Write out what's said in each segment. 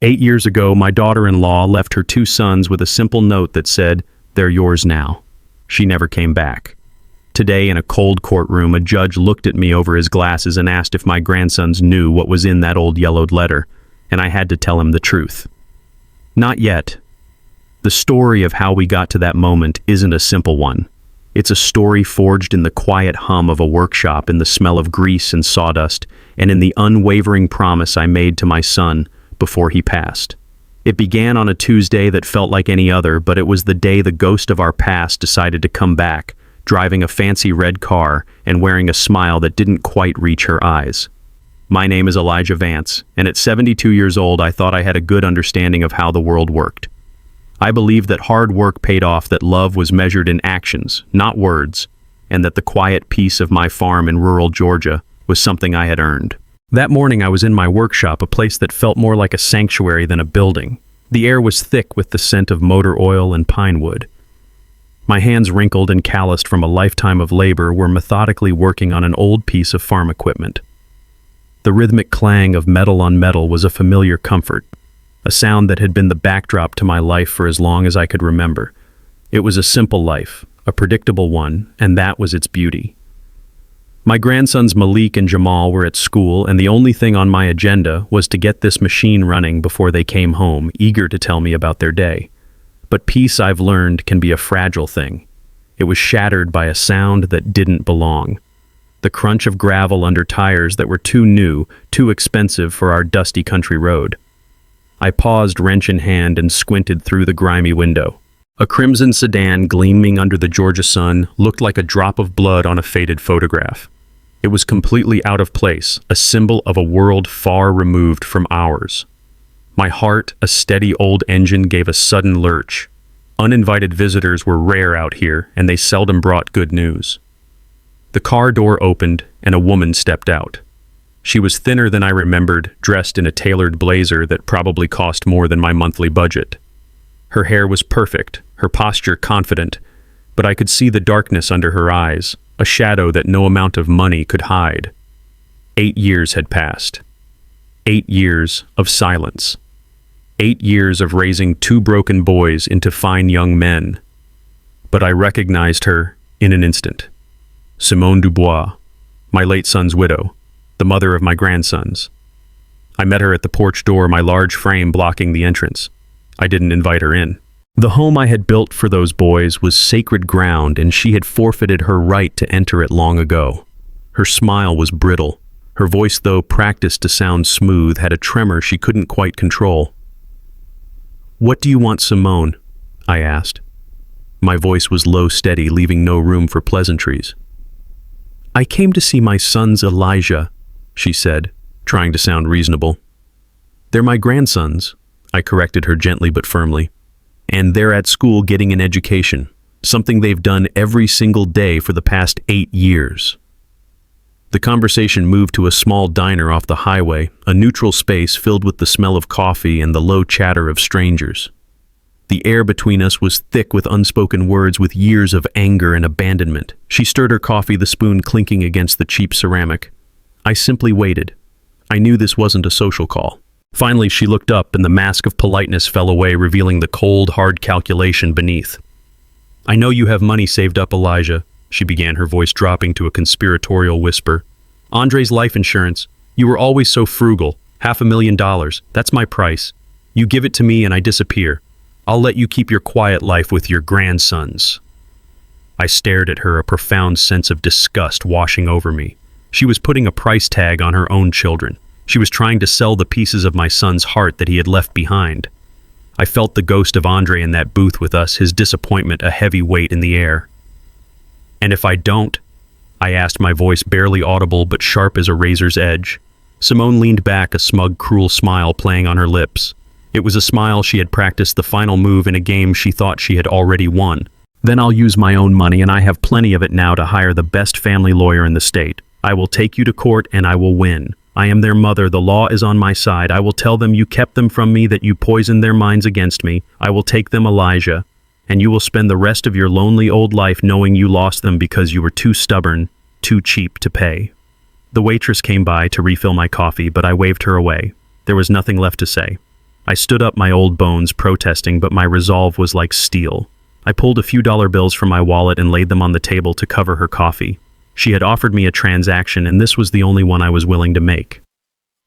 8 years ago, my daughter-in-law left her 2 sons with a simple note that said, "They're yours now." She never came back. Today, in a cold courtroom, a judge looked at me over his glasses and asked if my grandsons knew what was in that old yellowed letter, and I had to tell him the truth. Not yet. The story of how we got to that moment isn't a simple one. It's a story forged in the quiet hum of a workshop, in the smell of grease and sawdust, and in the unwavering promise I made to my son before he passed. It began on a Tuesday that felt like any other, but it was the day the ghost of our past decided to come back, driving a fancy red car and wearing a smile that didn't quite reach her eyes. My name is Elijah Vance, and at 72 years old, I thought I had a good understanding of how the world worked. I believed that hard work paid off, that love was measured in actions, not words, and that the quiet peace of my farm in rural Georgia was something I had earned. That morning I was in my workshop, a place that felt more like a sanctuary than a building. The air was thick with the scent of motor oil and pine wood. My hands, wrinkled and calloused from a lifetime of labor, were methodically working on an old piece of farm equipment. The rhythmic clang of metal on metal was a familiar comfort, a sound that had been the backdrop to my life for as long as I could remember. It was a simple life, a predictable one, and that was its beauty. My grandsons Malik and Jamal were at school, and the only thing on my agenda was to get this machine running before they came home, eager to tell me about their day. But peace, I've learned, can be a fragile thing. It was shattered by a sound that didn't belong. The crunch of gravel under tires that were too new, too expensive for our dusty country road. I paused, wrench in hand, and squinted through the grimy window. A crimson sedan gleaming under the Georgia sun looked like a drop of blood on a faded photograph. It was completely out of place, a symbol of a world far removed from ours. My heart, a steady old engine, gave a sudden lurch. Uninvited visitors were rare out here, and they seldom brought good news. The car door opened, and a woman stepped out. She was thinner than I remembered, dressed in a tailored blazer that probably cost more than my monthly budget. Her hair was perfect, her posture confident, but I could see the darkness under her eyes, a shadow that no amount of money could hide. 8 years had passed. 8 years of silence. 8 years of raising 2 broken boys into fine young men. But I recognized her in an instant. Simone Dubois, my late son's widow, the mother of my grandsons. I met her at the porch door, my large frame blocking the entrance. I didn't invite her in. The home I had built for those boys was sacred ground, and she had forfeited her right to enter it long ago. Her smile was brittle. Her voice, though practiced to sound smooth, had a tremor she couldn't quite control. "What do you want, Simone?" I asked. My voice was low, steady, leaving no room for pleasantries. "I came to see my sons, Elijah," she said, trying to sound reasonable. "They're my grandsons," I corrected her gently but firmly. "And they're at school getting an education, something they've done every single day for the past 8 years. The conversation moved to a small diner off the highway, a neutral space filled with the smell of coffee and the low chatter of strangers. The air between us was thick with unspoken words, with years of anger and abandonment. She stirred her coffee, the spoon clinking against the cheap ceramic. I simply waited. I knew this wasn't a social call. Finally, she looked up, and the mask of politeness fell away, revealing the cold, hard calculation beneath. "I know you have money saved up, Elijah," she began, her voice dropping to a conspiratorial whisper. "Andre's life insurance. You were always so frugal. $500,000. That's my price. You give it to me and I disappear. I'll let you keep your quiet life with your grandsons." I stared at her, a profound sense of disgust washing over me. She was putting a price tag on her own children. She was trying to sell the pieces of my son's heart that he had left behind. I felt the ghost of Andre in that booth with us, his disappointment a heavy weight in the air. "And if I don't?" I asked, my voice barely audible but sharp as a razor's edge. Simone leaned back, a smug, cruel smile playing on her lips. It was a smile she had practiced the final move in a game she thought she had already won. "Then I'll use my own money, and I have plenty of it now, to hire the best family lawyer in the state. I will take you to court and I will win. I am their mother. The law is on my side. I will tell them you kept them from me, that you poisoned their minds against me. I will take them, Elijah, and you will spend the rest of your lonely old life knowing you lost them because you were too stubborn, too cheap to pay." The waitress came by to refill my coffee, but I waved her away. There was nothing left to say. I stood up, my old bones protesting, but my resolve was like steel. I pulled a few dollar bills from my wallet and laid them on the table to cover her coffee. She had offered me a transaction, and this was the only one I was willing to make.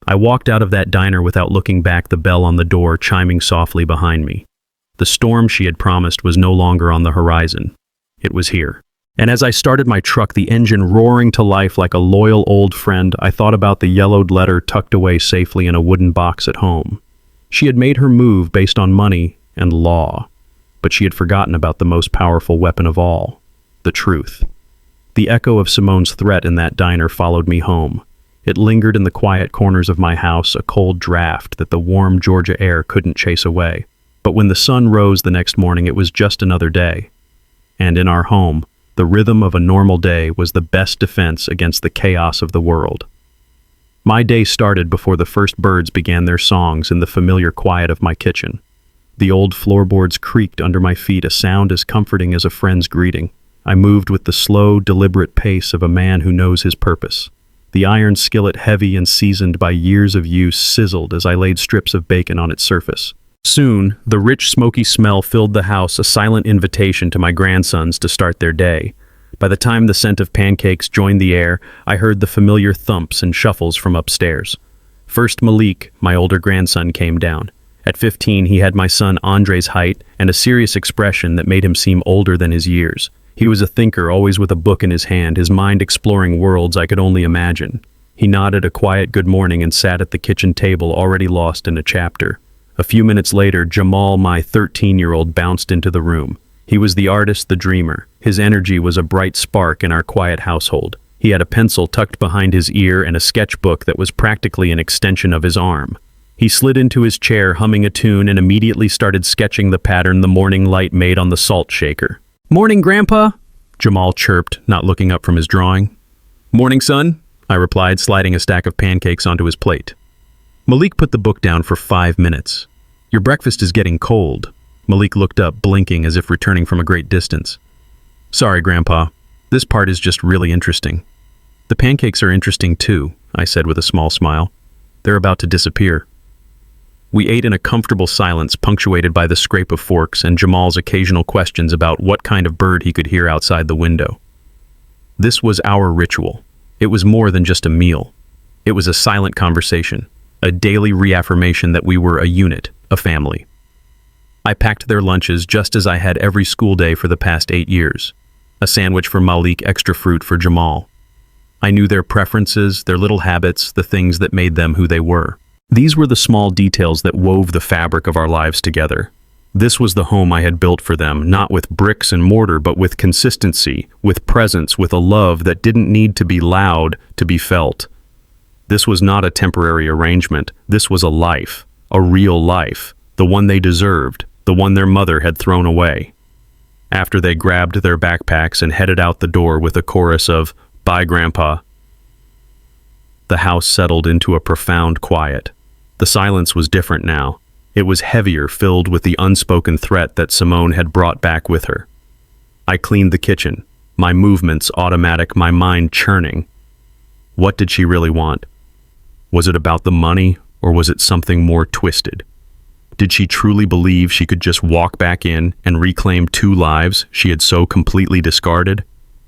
I walked out of that diner without looking back, the bell on the door chiming softly behind me. The storm she had promised was no longer on the horizon. It was here. And as I started my truck, the engine roaring to life like a loyal old friend, I thought about the yellowed letter tucked away safely in a wooden box at home. She had made her move based on money and law, but she had forgotten about the most powerful weapon of all, the truth. The echo of Simone's threat in that diner followed me home. It lingered in the quiet corners of my house, a cold draft that the warm Georgia air couldn't chase away. But when the sun rose the next morning, it was just another day. And in our home, the rhythm of a normal day was the best defense against the chaos of the world. My day started before the first birds began their songs in the familiar quiet of my kitchen. The old floorboards creaked under my feet, a sound as comforting as a friend's greeting. I moved with the slow, deliberate pace of a man who knows his purpose. The iron skillet, heavy and seasoned by years of use, sizzled as I laid strips of bacon on its surface. Soon, the rich, smoky smell filled the house, a silent invitation to my grandsons to start their day. By the time the scent of pancakes joined the air, I heard the familiar thumps and shuffles from upstairs. First, Malik, my older grandson, came down. At 15, he had my son Andre's height and a serious expression that made him seem older than his years. He was a thinker, always with a book in his hand, his mind exploring worlds I could only imagine. He nodded a quiet good morning and sat at the kitchen table, already lost in a chapter. A few minutes later, Jamal, my 13-year-old, bounced into the room. He was the artist, the dreamer. His energy was a bright spark in our quiet household. He had a pencil tucked behind his ear and a sketchbook that was practically an extension of his arm. He slid into his chair, humming a tune, and immediately started sketching the pattern the morning light made on the salt shaker. "Morning, Grandpa," Jamal chirped, not looking up from his drawing. "Morning, son," I replied, sliding a stack of pancakes onto his plate. Malik put the book down for 5 minutes. "Your breakfast is getting cold." Malik looked up, blinking as if returning from a great distance. "Sorry, Grandpa. This part is just really interesting." "The pancakes are interesting too," I said with a small smile. "They're about to disappear." We ate in a comfortable silence, punctuated by the scrape of forks and Jamal's occasional questions about what kind of bird he could hear outside the window. This was our ritual. It was more than just a meal. It was a silent conversation, a daily reaffirmation that we were a unit, a family. I packed their lunches just as I had every school day for the past 8 years. A sandwich for Malik, extra fruit for Jamal. I knew their preferences, their little habits, the things that made them who they were. These were the small details that wove the fabric of our lives together. This was the home I had built for them, not with bricks and mortar, but with consistency, with presence, with a love that didn't need to be loud to be felt. This was not a temporary arrangement. This was a life, a real life, the one they deserved, the one their mother had thrown away. After they grabbed their backpacks and headed out the door with a chorus of, "Bye, Grandpa," the house settled into a profound quiet. The silence was different now. It was heavier, filled with the unspoken threat that Simone had brought back with her. I cleaned the kitchen, my movements automatic, my mind churning. What did she really want? Was it about the money, or was it something more twisted? Did she truly believe she could just walk back in and reclaim 2 lives she had so completely discarded?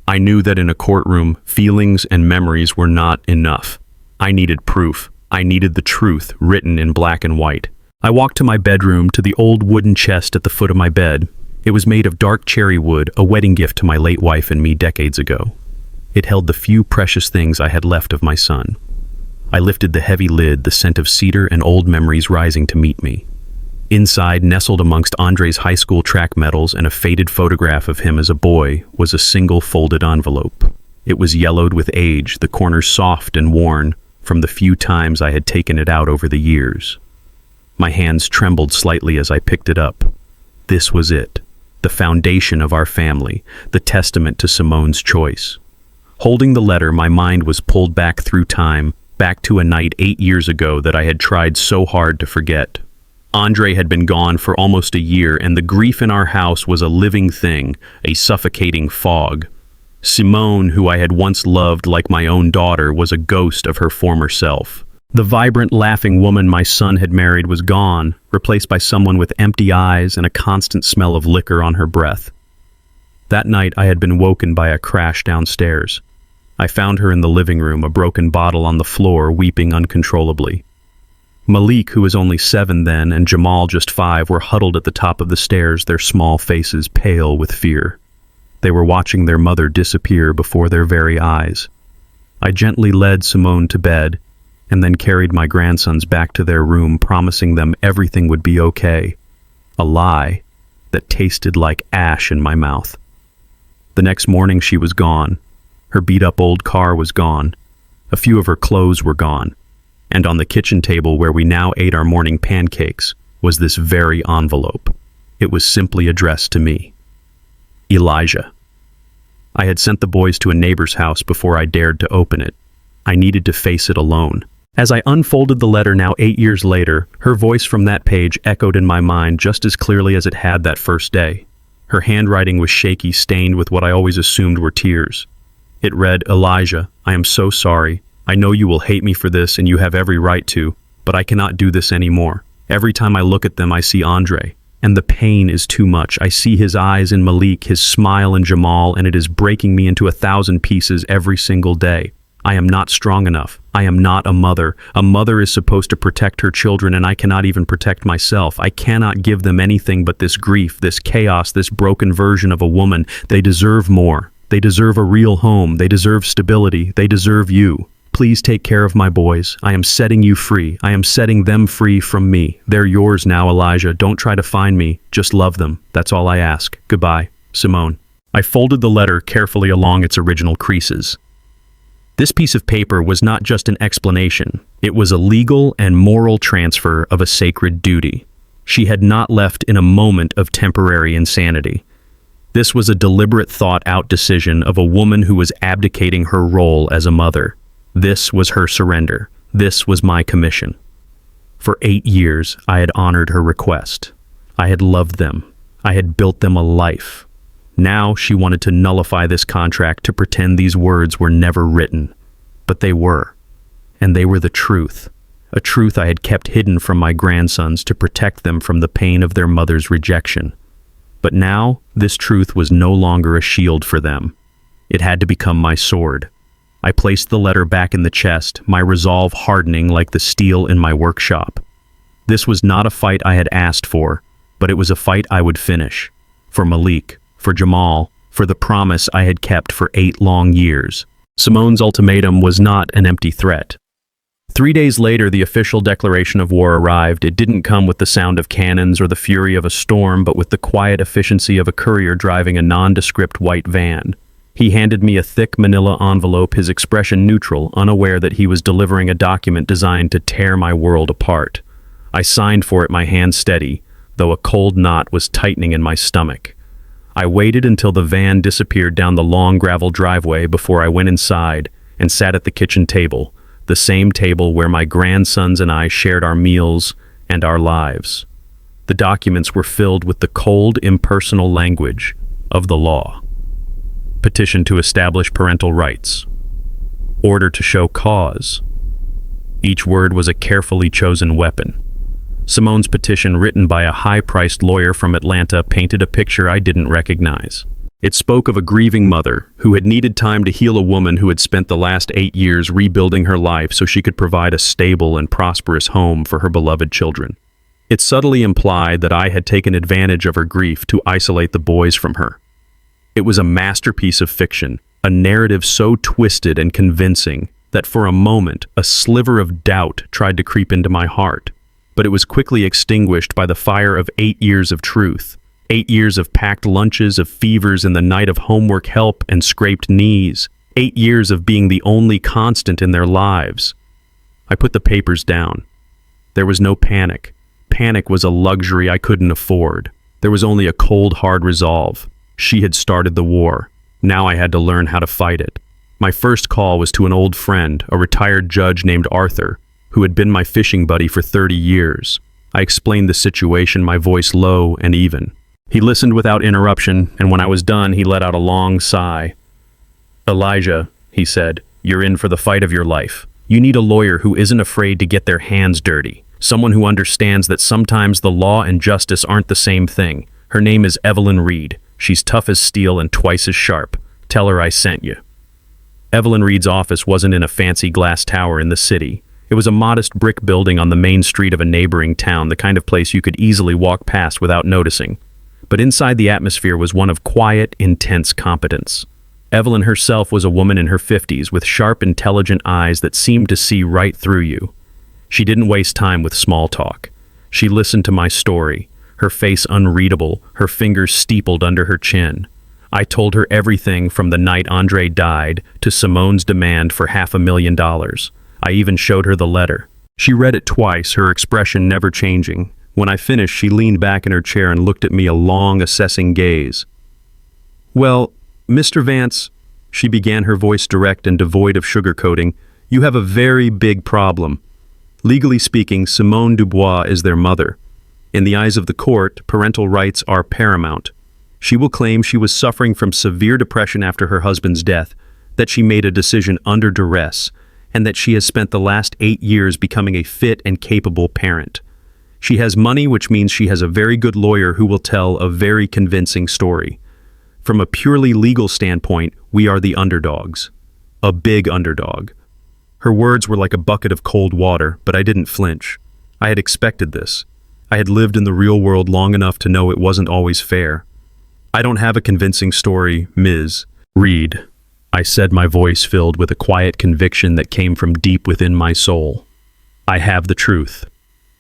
I knew that in a courtroom, feelings and memories were not enough. I needed proof. I needed the truth written in black and white. I walked to my bedroom, to the old wooden chest at the foot of my bed. It was made of dark cherry wood, a wedding gift to my late wife and me decades ago. It held the few precious things I had left of my son. I lifted the heavy lid, the scent of cedar and old memories rising to meet me. Inside, nestled amongst Andre's high school track medals and a faded photograph of him as a boy, was a single folded envelope. It was yellowed with age, the corners soft and worn from the few times I had taken it out over the years. My hands trembled slightly as I picked it up. This was it, the foundation of our family, the testament to Simone's choice. Holding the letter, my mind was pulled back through time, back to a night 8 years ago that I had tried so hard to forget. Andre had been gone for almost a year, and the grief in our house was a living thing, a suffocating fog. Simone, who I had once loved like my own daughter, was a ghost of her former self. The vibrant, laughing woman my son had married was gone, replaced by someone with empty eyes and a constant smell of liquor on her breath. That night I had been woken by a crash downstairs. I found her in the living room, a broken bottle on the floor, weeping uncontrollably. Malik, who was only 7 then, and Jamal, just 5, were huddled at the top of the stairs, their small faces pale with fear. They were watching their mother disappear before their very eyes. I gently led Simone to bed, and then carried my grandsons back to their room, promising them everything would be okay. A lie that tasted like ash in my mouth. The next morning she was gone. Her beat-up old car was gone. A few of her clothes were gone. And on the kitchen table where we now ate our morning pancakes was this very envelope. It was simply addressed to me. Elijah. I had sent the boys to a neighbor's house before I dared to open it. I needed to face it alone. As I unfolded the letter now 8 years later, her voice from that page echoed in my mind just as clearly as it had that first day. Her handwriting was shaky, stained with what I always assumed were tears. It read, "Elijah, I am so sorry. I know you will hate me for this, and you have every right to, but I cannot do this anymore. Every time I look at them, I see Andre, and the pain is too much. I see his eyes in Malik, his smile in Jamal, and it is breaking me into 1,000 pieces every single day. I am not strong enough. I am not a mother. A mother is supposed to protect her children, and I cannot even protect myself. I cannot give them anything but this grief, this chaos, this broken version of a woman. They deserve more. They deserve a real home. They deserve stability. They deserve you. Please take care of my boys. I am setting you free. I am setting them free from me. They're yours now, Elijah. Don't try to find me. Just love them. That's all I ask. Goodbye, Simone." I folded the letter carefully along its original creases. This piece of paper was not just an explanation. It was a legal and moral transfer of a sacred duty. She had not left in a moment of temporary insanity. This was a deliberate, thought-out decision of a woman who was abdicating her role as a mother. This was her surrender. This was my commission. For 8 years, I had honored her request. I had loved them. I had built them a life. Now she wanted to nullify this contract, to pretend these words were never written. But they were. And they were the truth. A truth I had kept hidden from my grandsons to protect them from the pain of their mother's rejection. But now, this truth was no longer a shield for them. It had to become my sword. I placed the letter back in the chest, my resolve hardening like the steel in my workshop. This was not a fight I had asked for, but it was a fight I would finish. For Malik, for Jamal, for the promise I had kept for 8 long years. Simone's ultimatum was not an empty threat. 3 days later, the official declaration of war arrived. It didn't come with the sound of cannons or the fury of a storm, but with the quiet efficiency of a courier driving a nondescript white van. He handed me a thick manila envelope, his expression neutral, unaware that he was delivering a document designed to tear my world apart. I signed for it, my hand steady, though a cold knot was tightening in my stomach. I waited until the van disappeared down the long gravel driveway before I went inside and sat at the kitchen table, the same table where my grandsons and I shared our meals and our lives. The documents were filled with the cold, impersonal language of the law. Petition to establish parental rights. Order to show cause. Each word was a carefully chosen weapon. Simone's petition, written by a high-priced lawyer from Atlanta, painted a picture I didn't recognize. It spoke of a grieving mother who had needed time to heal a woman who had spent the last 8 years rebuilding her life so she could provide a stable and prosperous home for her beloved children. It subtly implied that I had taken advantage of her grief to isolate the boys from her. It was a masterpiece of fiction, a narrative so twisted and convincing that for a moment a sliver of doubt tried to creep into my heart. But it was quickly extinguished by the fire of 8 years of truth. 8 years of packed lunches, of fevers in the night, of homework help and scraped knees. 8 years of being the only constant in their lives. I put the papers down. There was no panic. Panic was a luxury I couldn't afford. There was only a cold, hard resolve. She had started the war. Now I had to learn how to fight it. My first call was to an old friend, a retired judge named Arthur, who had been my fishing buddy for 30 years. I explained the situation, my voice low and even. He listened without interruption, and when I was done, he let out a long sigh. "Elijah," he said, "you're in for the fight of your life. You need a lawyer who isn't afraid to get their hands dirty. Someone who understands that sometimes the law and justice aren't the same thing. Her name is Evelyn Reed. She's tough as steel and twice as sharp. Tell her I sent you." Evelyn Reed's office wasn't in a fancy glass tower in the city. It was a modest brick building on the main street of a neighboring town, the kind of place you could easily walk past without noticing. But inside the atmosphere was one of quiet, intense competence. Evelyn herself was a woman in her 50s with sharp, intelligent eyes that seemed to see right through you. She didn't waste time with small talk. She listened to my story, her face unreadable, her fingers steepled under her chin. I told her everything from the night Andre died to Simone's demand for $500,000. I even showed her the letter. She read it twice, her expression never changing. When I finished, she leaned back in her chair and looked at me, a long, assessing gaze. "Well, Mr. Vance," she began, her voice direct and devoid of sugarcoating, "you have a very big problem. Legally speaking, Simone Dubois is their mother. In the eyes of the court, parental rights are paramount. She will claim she was suffering from severe depression after her husband's death, that she made a decision under duress, and that she has spent the last 8 years becoming a fit and capable parent. She has money, which means she has a very good lawyer who will tell a very convincing story. From a purely legal standpoint, we are the underdogs. A big underdog." Her words were like a bucket of cold water, but I didn't flinch. I had expected this. I had lived in the real world long enough to know it wasn't always fair. "I don't have a convincing story, Ms. Reed," I said, my voice filled with a quiet conviction that came from deep within my soul. "I have the truth,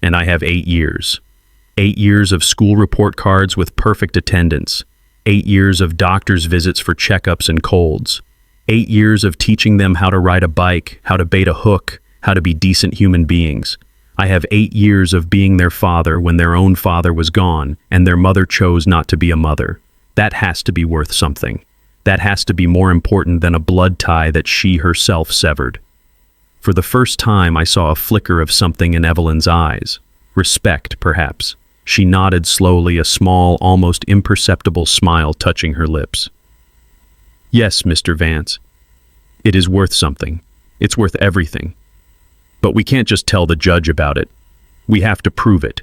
and I have 8 years. 8 years of school report cards with perfect attendance. 8 years of doctor's visits for checkups and colds. 8 years of teaching them how to ride a bike, how to bait a hook, how to be decent human beings. I have 8 years of being their father when their own father was gone and their mother chose not to be a mother. That has to be worth something. That has to be more important than a blood tie that she herself severed." For the first time, I saw a flicker of something in Evelyn's eyes. Respect, perhaps. She nodded slowly, a small, almost imperceptible smile touching her lips. "Yes, Mr. Vance. It is worth something. It's worth everything. But we can't just tell the judge about it. We have to prove it.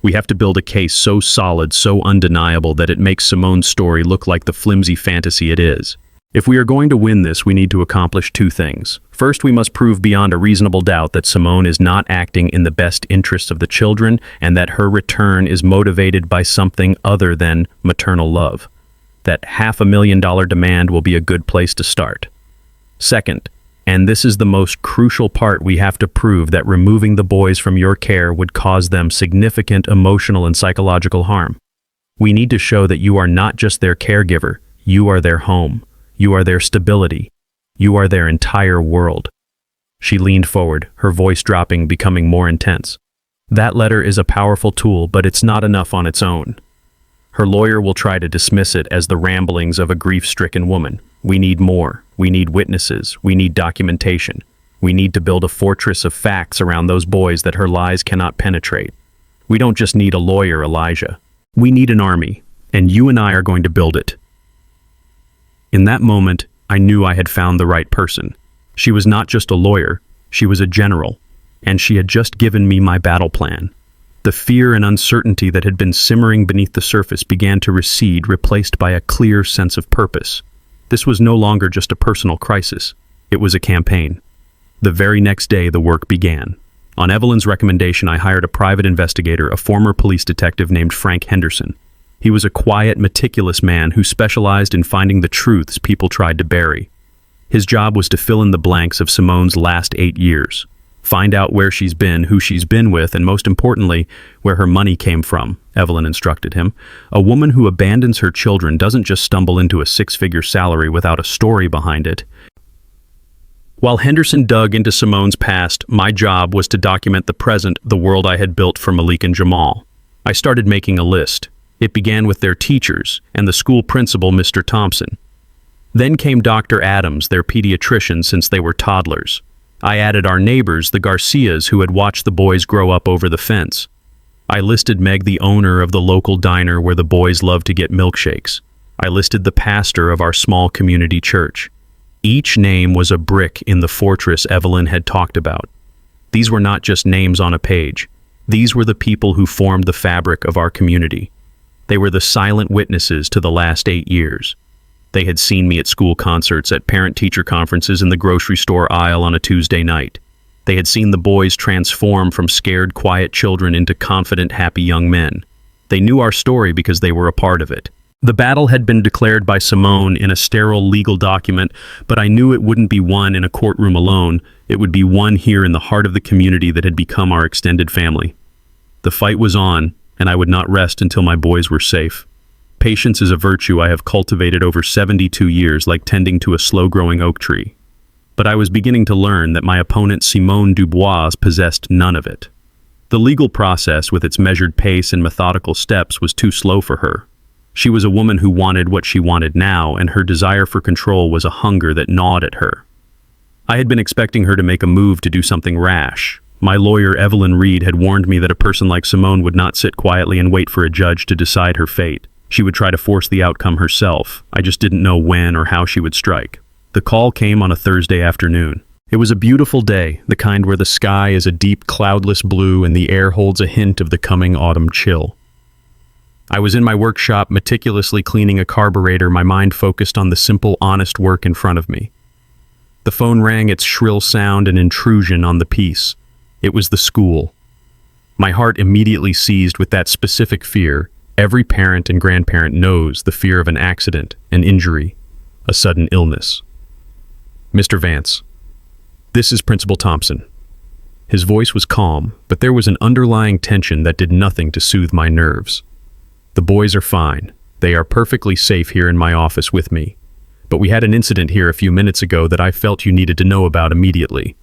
We have to build a case so solid, so undeniable that it makes Simone's story look like the flimsy fantasy it is. If we are going to win this, we need to accomplish 2 things. First, we must prove beyond a reasonable doubt that Simone is not acting in the best interests of the children and that her return is motivated by something other than maternal love. That $500,000 demand will be a good place to start. Second, and this is the most crucial part, we have to prove that removing the boys from your care would cause them significant emotional and psychological harm. We need to show that you are not just their caregiver, you are their home. You are their stability. You are their entire world." She leaned forward, her voice dropping, becoming more intense. "That letter is a powerful tool, but it's not enough on its own. Her lawyer will try to dismiss it as the ramblings of a grief-stricken woman. We need more. We need witnesses. We need documentation. We need to build a fortress of facts around those boys that her lies cannot penetrate. We don't just need a lawyer, Elijah. We need an army, and you and I are going to build it." In that moment, I knew I had found the right person. She was not just a lawyer, she was a general, and she had just given me my battle plan. The fear and uncertainty that had been simmering beneath the surface began to recede, replaced by a clear sense of purpose. This was no longer just a personal crisis, it was a campaign. The very next day, the work began. On Evelyn's recommendation, I hired a private investigator, a former police detective named Frank Henderson. He was a quiet, meticulous man who specialized in finding the truths people tried to bury. His job was to fill in the blanks of Simone's last 8 years, find out where she's been, who she's been with, and most importantly, where her money came from, Evelyn instructed him. A woman who abandons her children doesn't just stumble into a 6-figure salary without a story behind it. While Henderson dug into Simone's past, my job was to document the present, the world I had built for Malik and Jamal. I started making a list. It began with their teachers and the school principal, Mr. Thompson. Then came Dr. Adams, their pediatrician since they were toddlers. I added our neighbors, the Garcias, who had watched the boys grow up over the fence. I listed Meg, the owner of the local diner where the boys loved to get milkshakes. I listed the pastor of our small community church. Each name was a brick in the fortress Evelyn had talked about. These were not just names on a page. These were the people who formed the fabric of our community. They were the silent witnesses to the last 8 years. They had seen me at school concerts, at parent-teacher conferences, in the grocery store aisle on a Tuesday night. They had seen the boys transform from scared, quiet children into confident, happy young men. They knew our story because they were a part of it. The battle had been declared by Simone in a sterile legal document, but I knew it wouldn't be won in a courtroom alone. It would be won here in the heart of the community that had become our extended family. The fight was on, and I would not rest until my boys were safe. Patience is a virtue I have cultivated over 72 years, like tending to a slow-growing oak tree. But I was beginning to learn that my opponent Simone Dubois possessed none of it. The legal process, with its measured pace and methodical steps, was too slow for her. She was a woman who wanted what she wanted now, and her desire for control was a hunger that gnawed at her. I had been expecting her to make a move, to do something rash. My lawyer, Evelyn Reed, had warned me that a person like Simone would not sit quietly and wait for a judge to decide her fate. She would try to force the outcome herself. I just didn't know when or how she would strike. The call came on a Thursday afternoon. It was a beautiful day, the kind where the sky is a deep cloudless blue and the air holds a hint of the coming autumn chill. I was in my workshop, meticulously cleaning a carburetor, my mind focused on the simple, honest work in front of me. The phone rang, its shrill sound an intrusion on the peace. It was the school. My heart immediately seized with that specific fear. Every parent and grandparent knows the fear of an accident, an injury, a sudden illness. Mr. Vance, this is Principal Thompson. His voice was calm, but there was an underlying tension that did nothing to soothe my nerves. The boys are fine. They are perfectly safe here in my office with me. But we had an incident here a few minutes ago that I felt you needed to know about immediately.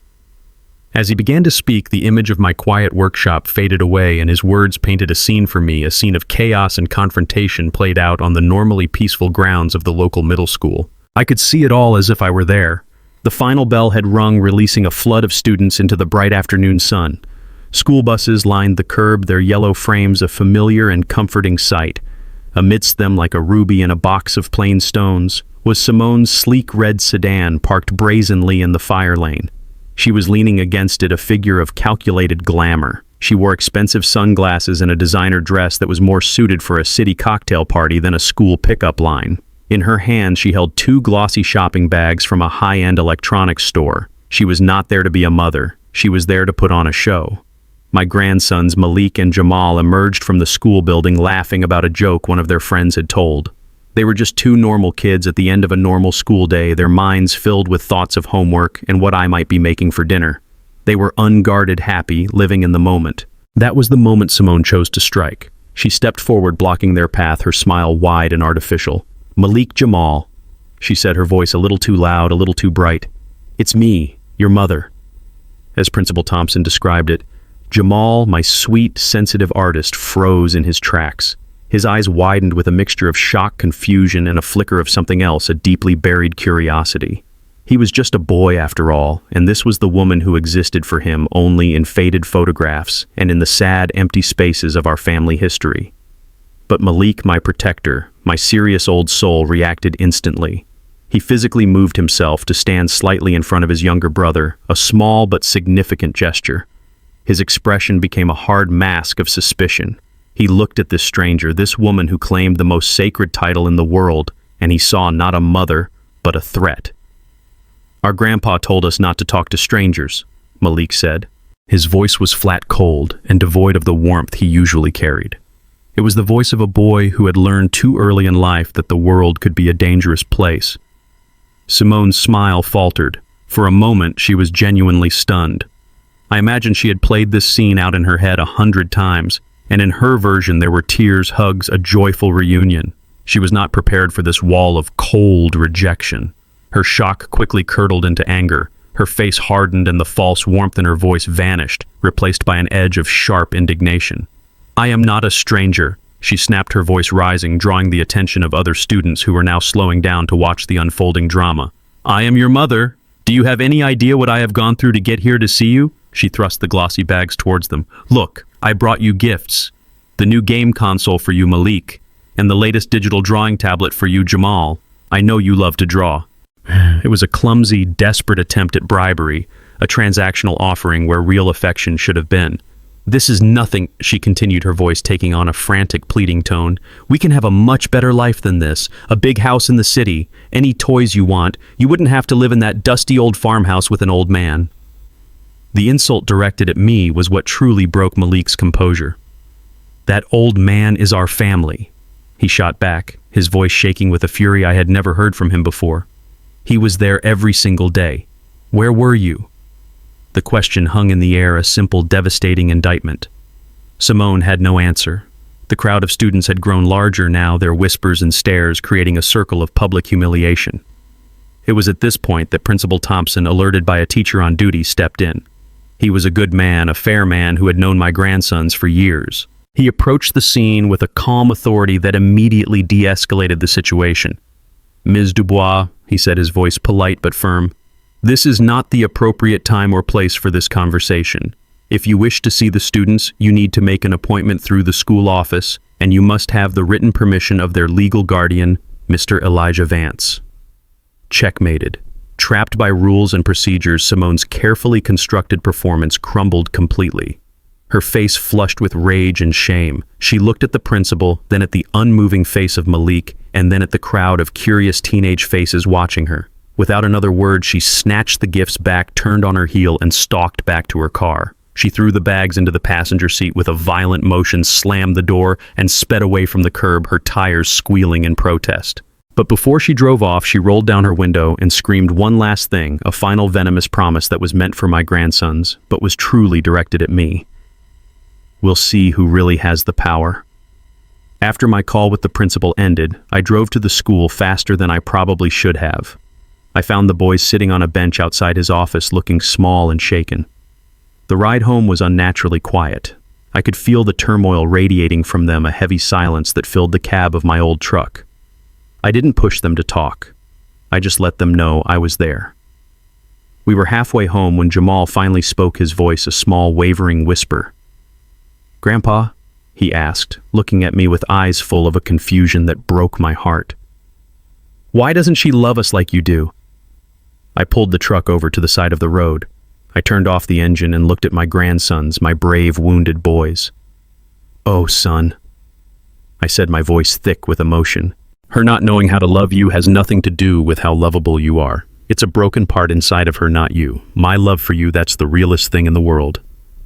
As he began to speak, the image of my quiet workshop faded away, and his words painted a scene for me, a scene of chaos and confrontation played out on the normally peaceful grounds of the local middle school. I could see it all as if I were there. The final bell had rung, releasing a flood of students into the bright afternoon sun. School buses lined the curb, their yellow frames a familiar and comforting sight. Amidst them, like a ruby in a box of plain stones, was Simone's sleek red sedan parked brazenly in the fire lane. She was leaning against it, a figure of calculated glamour. She wore expensive sunglasses and a designer dress that was more suited for a city cocktail party than a school pickup line. In her hand, she held 2 glossy shopping bags from a high-end electronics store. She was not there to be a mother. She was there to put on a show. My grandsons, Malik and Jamal, emerged from the school building laughing about a joke one of their friends had told. They were just 2 normal kids at the end of a normal school day, their minds filled with thoughts of homework and what I might be making for dinner. They were unguarded, happy, living in the moment. That was the moment Simone chose to strike. She stepped forward, blocking their path, her smile wide and artificial. "Malik Jamal," she said, her voice a little too loud, a little too bright. "It's me, your mother." As Principal Thompson described it, Jamal, my sweet, sensitive artist, froze in his tracks. His eyes widened with a mixture of shock, confusion, and a flicker of something else, a deeply buried curiosity. He was just a boy after all, and this was the woman who existed for him only in faded photographs and in the sad, empty spaces of our family history. But Malik, my protector, my serious old soul, reacted instantly. He physically moved himself to stand slightly in front of his younger brother, a small but significant gesture. His expression became a hard mask of suspicion. He looked at this stranger, this woman who claimed the most sacred title in the world, and he saw not a mother, but a threat. "Our grandpa told us not to talk to strangers," Malik said. His voice was flat cold and devoid of the warmth he usually carried. It was the voice of a boy who had learned too early in life that the world could be a dangerous place. Simone's smile faltered. For a moment, she was genuinely stunned. I imagine she had played this scene out in her head 100 times, and in her version there were tears, hugs, a joyful reunion. She was not prepared for this wall of cold rejection. Her shock quickly curdled into anger. Her face hardened and the false warmth in her voice vanished, replaced by an edge of sharp indignation. "I am not a stranger," she snapped, her voice rising, drawing the attention of other students who were now slowing down to watch the unfolding drama. "I am your mother. Do you have any idea what I have gone through to get here to see you?" She thrust the glossy bags towards them. "Look, I brought you gifts. The new game console for you, Malik, and the latest digital drawing tablet for you, Jamal. I know you love to draw." It was a clumsy, desperate attempt at bribery, a transactional offering where real affection should have been. "This is nothing," she continued, her voice taking on a frantic, pleading tone. "We can have a much better life than this. A big house in the city, any toys you want. You wouldn't have to live in that dusty old farmhouse with an old man." The insult directed at me was what truly broke Malik's composure. "That old man is our family," he shot back, his voice shaking with a fury I had never heard from him before. "He was there every single day. Where were you?" The question hung in the air, a simple, devastating indictment. Simone had no answer. The crowd of students had grown larger now, their whispers and stares creating a circle of public humiliation. It was at this point that Principal Thompson, alerted by a teacher on duty, stepped in. He was a good man, a fair man who had known my grandsons for years. He approached the scene with a calm authority that immediately de-escalated the situation. "Ms. Dubois," he said, his voice polite but firm, "this is not the appropriate time or place for this conversation. If you wish to see the students, you need to make an appointment through the school office, and you must have the written permission of their legal guardian, Mr. Elijah Vance." Checkmated. Trapped by rules and procedures, Simone's carefully constructed performance crumbled completely. Her face flushed with rage and shame. She looked at the principal, then at the unmoving face of Malik, and then at the crowd of curious teenage faces watching her. Without another word, she snatched the gifts back, turned on her heel, and stalked back to her car. She threw the bags into the passenger seat with a violent motion, slammed the door, and sped away from the curb, her tires squealing in protest. But before she drove off, she rolled down her window and screamed one last thing, a final venomous promise that was meant for my grandsons, but was truly directed at me. "We'll see who really has the power." After my call with the principal ended, I drove to the school faster than I probably should have. I found the boys sitting on a bench outside his office, looking small and shaken. The ride home was unnaturally quiet. I could feel the turmoil radiating from them, a heavy silence that filled the cab of my old truck. I didn't push them to talk. I just let them know I was there. We were halfway home when Jamal finally spoke, his voice a small, wavering whisper. "Grandpa?" he asked, looking at me with eyes full of a confusion that broke my heart. "Why doesn't she love us like you do?" I pulled the truck over to the side of the road. I turned off the engine and looked at my grandsons, my brave, wounded boys. "Oh, son," I said, my voice thick with emotion. "Her not knowing how to love you has nothing to do with how lovable you are. It's a broken part inside of her, not you. My love for you, that's the realest thing in the world.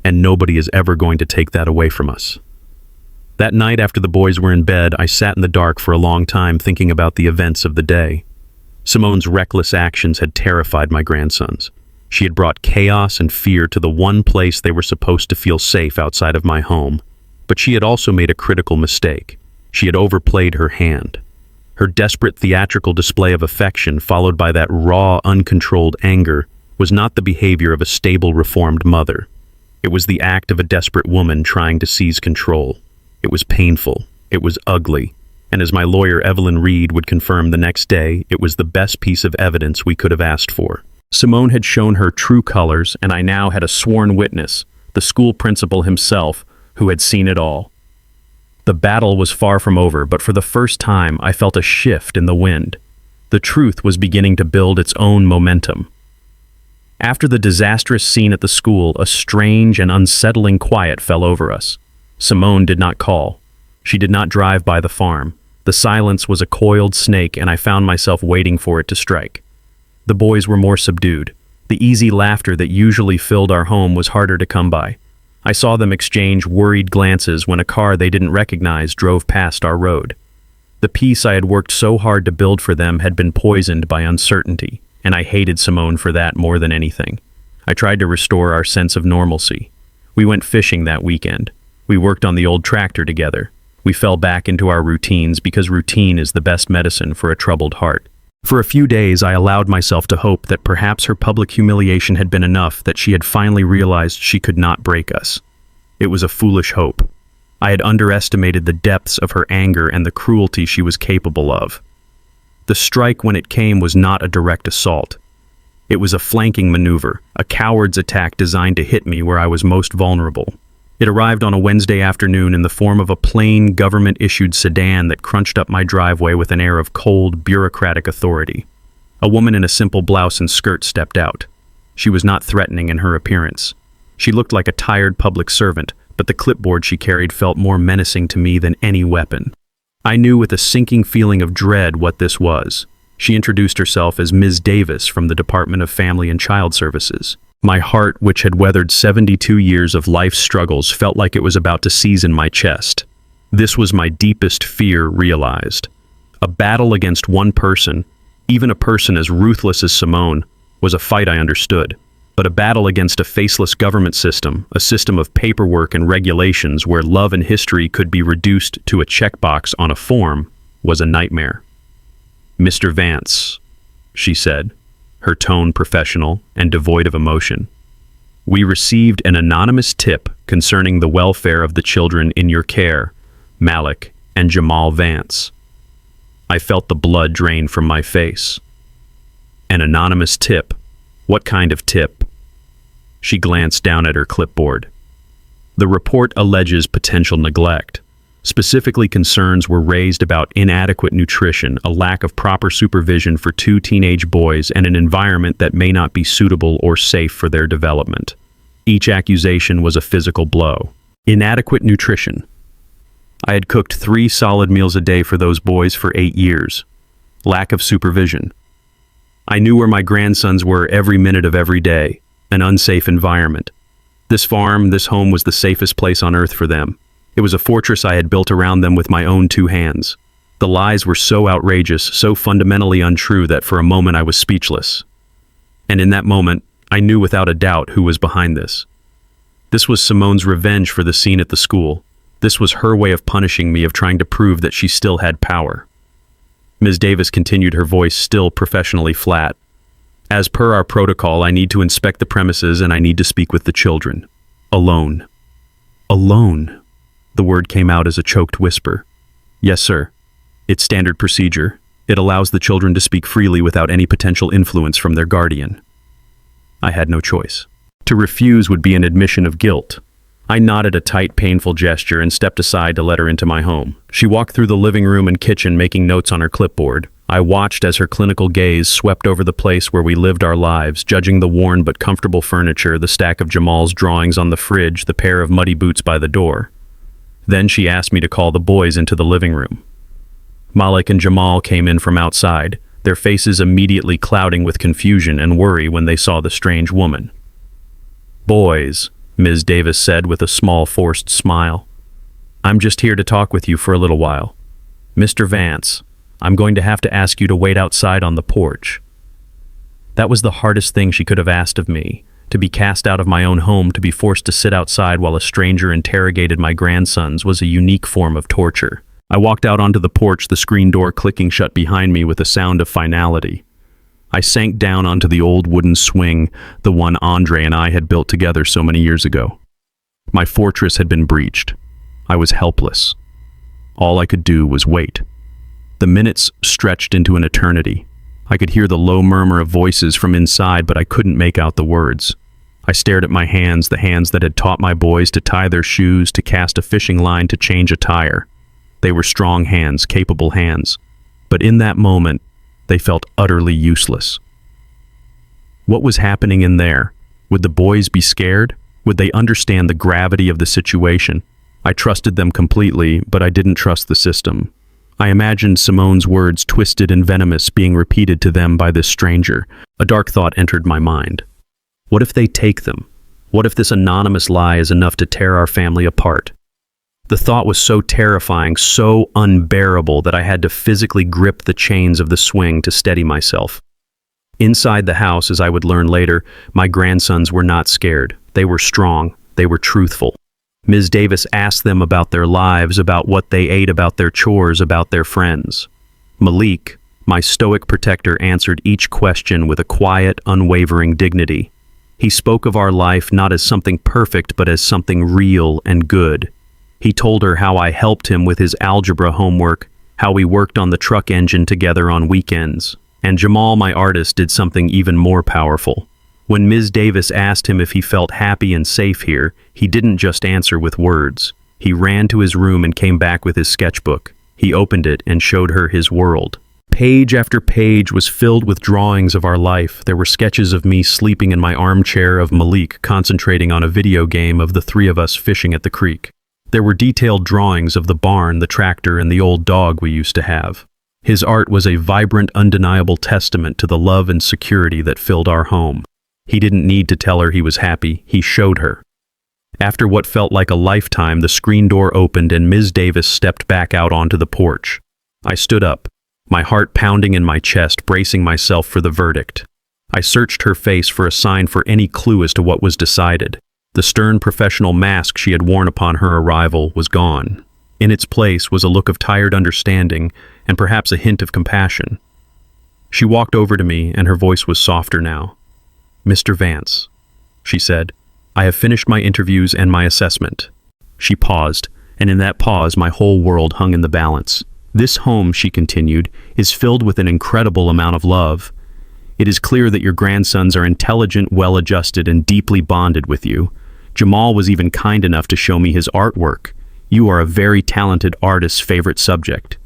And nobody is ever going to take that away from us." That night, after the boys were in bed, I sat in the dark for a long time thinking about the events of the day. Simone's reckless actions had terrified my grandsons. She had brought chaos and fear to the one place they were supposed to feel safe outside of my home. But she had also made a critical mistake. She had overplayed her hand. Her desperate theatrical display of affection, followed by that raw, uncontrolled anger, was not the behavior of a stable, reformed mother. It was the act of a desperate woman trying to seize control. It was painful. It was ugly. And as my lawyer Evelyn Reed would confirm the next day, it was the best piece of evidence we could have asked for. Simone had shown her true colors, and I now had a sworn witness, the school principal himself, who had seen it all. The battle was far from over, but for the first time I felt a shift in the wind. The truth was beginning to build its own momentum. After the disastrous scene at the school, a strange and unsettling quiet fell over us. Simone did not call. She did not drive by the farm. The silence was a coiled snake, and I found myself waiting for it to strike. The boys were more subdued. The easy laughter that usually filled our home was harder to come by. I saw them exchange worried glances when a car they didn't recognize drove past our road. The peace I had worked so hard to build for them had been poisoned by uncertainty, and I hated Simone for that more than anything. I tried to restore our sense of normalcy. We went fishing that weekend. We worked on the old tractor together. We fell back into our routines because routine is the best medicine for a troubled heart. For a few days, I allowed myself to hope that perhaps her public humiliation had been enough, that she had finally realized she could not break us. It was a foolish hope. I had underestimated the depths of her anger and the cruelty she was capable of. The strike, when it came, was not a direct assault. It was a flanking maneuver, a coward's attack designed to hit me where I was most vulnerable. It arrived on a Wednesday afternoon in the form of a plain, government-issued sedan that crunched up my driveway with an air of cold, bureaucratic authority. A woman in a simple blouse and skirt stepped out. She was not threatening in her appearance. She looked like a tired public servant, but the clipboard she carried felt more menacing to me than any weapon. I knew with a sinking feeling of dread what this was. She introduced herself as Ms. Davis from the Department of Family and Child Services. My heart, which had weathered 72 years of life's struggles, felt like it was about to seize in my chest. This was my deepest fear realized. A battle against one person, even a person as ruthless as Simone, was a fight I understood. But a battle against a faceless government system, a system of paperwork and regulations where love and history could be reduced to a checkbox on a form, was a nightmare. "Mr. Vance," she said, her tone professional and devoid of emotion. "We received an anonymous tip concerning the welfare of the children in your care, Malik and Jamal Vance." I felt the blood drain from my face. An anonymous tip? What kind of tip? She glanced down at her clipboard. The report alleges potential neglect. Specifically, concerns were raised about inadequate nutrition, a lack of proper supervision for 2 teenage boys, and an environment that may not be suitable or safe for their development. Each accusation was a physical blow. Inadequate nutrition. I had cooked 3 solid meals a day for those boys for 8 years. Lack of supervision. I knew where my grandsons were every minute of every day. An unsafe environment. This farm, this home was the safest place on earth for them. It was a fortress I had built around them with my own 2 hands. The lies were so outrageous, so fundamentally untrue that for a moment I was speechless. And in that moment, I knew without a doubt who was behind this. This was Simone's revenge for the scene at the school. This was her way of punishing me, of trying to prove that she still had power. Ms. Davis continued, her voice still professionally flat. "As per our protocol, I need to inspect the premises and I need to speak with the children. Alone." "Alone?" The word came out as a choked whisper. "Yes, sir. It's standard procedure. It allows the children to speak freely without any potential influence from their guardian." I had no choice. To refuse would be an admission of guilt. I nodded a tight, painful gesture and stepped aside to let her into my home. She walked through the living room and kitchen, making notes on her clipboard. I watched as her clinical gaze swept over the place where we lived our lives, judging the worn but comfortable furniture, the stack of Jamal's drawings on the fridge, the pair of muddy boots by the door. Then she asked me to call the boys into the living room. Malik and Jamal came in from outside, their faces immediately clouding with confusion and worry when they saw the strange woman. "Boys," Ms. Davis said with a small forced smile, "I'm just here to talk with you for a little while. Mr. Vance, I'm going to have to ask you to wait outside on the porch." That was the hardest thing she could have asked of me, to be cast out of my own home, to be forced to sit outside while a stranger interrogated my grandsons, was a unique form of torture. I walked out onto the porch, the screen door clicking shut behind me with a sound of finality. I sank down onto the old wooden swing, the one Andre and I had built together so many years ago. My fortress had been breached. I was helpless. All I could do was wait. The minutes stretched into an eternity. I could hear the low murmur of voices from inside, but I couldn't make out the words. I stared at my hands, the hands that had taught my boys to tie their shoes, to cast a fishing line, to change a tire. They were strong hands, capable hands. But in that moment, they felt utterly useless. What was happening in there? Would the boys be scared? Would they understand the gravity of the situation? I trusted them completely, but I didn't trust the system. I imagined Simone's words, twisted and venomous, being repeated to them by this stranger. A dark thought entered my mind. What if they take them? What if this anonymous lie is enough to tear our family apart? The thought was so terrifying, so unbearable, that I had to physically grip the chains of the swing to steady myself. Inside the house, as I would learn later, my grandsons were not scared. They were strong. They were truthful. Ms. Davis asked them about their lives, about what they ate, about their chores, about their friends. Malik, my stoic protector, answered each question with a quiet, unwavering dignity. He spoke of our life not as something perfect, but as something real and good. He told her how I helped him with his algebra homework, how we worked on the truck engine together on weekends. And Jamal, my artist, did something even more powerful. When Ms. Davis asked him if he felt happy and safe here, he didn't just answer with words. He ran to his room and came back with his sketchbook. He opened it and showed her his world. Page after page was filled with drawings of our life. There were sketches of me sleeping in my armchair, of Malik concentrating on a video game, of the three of us fishing at the creek. There were detailed drawings of the barn, the tractor, and the old dog we used to have. His art was a vibrant, undeniable testament to the love and security that filled our home. He didn't need to tell her he was happy, he showed her. After what felt like a lifetime, the screen door opened and Ms. Davis stepped back out onto the porch. I stood up, my heart pounding in my chest, bracing myself for the verdict. I searched her face for a sign, for any clue as to what was decided. The stern professional mask she had worn upon her arrival was gone. In its place was a look of tired understanding and perhaps a hint of compassion. She walked over to me, and her voice was softer now. "Mr. Vance," she said, "I have finished my interviews and my assessment." She paused, and in that pause my whole world hung in the balance. "This home," she continued, "is filled with an incredible amount of love. It is clear that your grandsons are intelligent, well-adjusted, and deeply bonded with you. Jamal was even kind enough to show me his artwork. You are a very talented artist's favorite subject."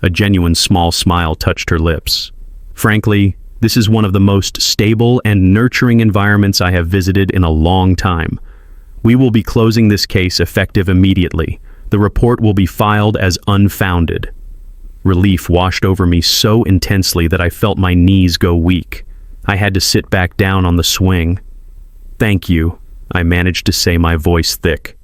A genuine small smile touched her lips. "Frankly, this is one of the most stable and nurturing environments I have visited in a long time. We will be closing this case effective immediately. The report will be filed as unfounded." Relief washed over me so intensely that I felt my knees go weak. I had to sit back down on the swing. "Thank you," I managed to say, my voice thick.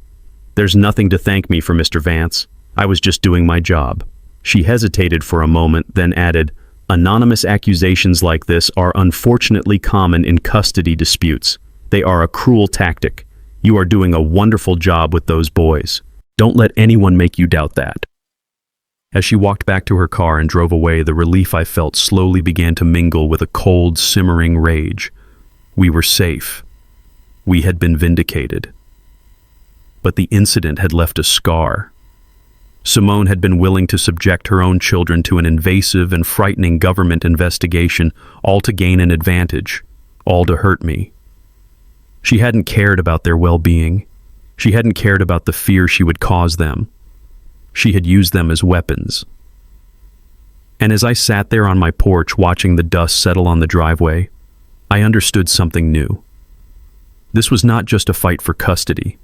"There's nothing to thank me for, Mr. Vance. I was just doing my job." She hesitated for a moment, then added, "Anonymous accusations like this are unfortunately common in custody disputes. They are a cruel tactic. You are doing a wonderful job with those boys. Don't let anyone make you doubt that." As she walked back to her car and drove away, the relief I felt slowly began to mingle with a cold, simmering rage. We were safe. We had been vindicated. But the incident had left a scar. Simone had been willing to subject her own children to an invasive and frightening government investigation, all to gain an advantage, all to hurt me. She hadn't cared about their well-being. She hadn't cared about the fear she would cause them. She had used them as weapons. And as I sat there on my porch watching the dust settle on the driveway, I understood something new. This was not just a fight for custody.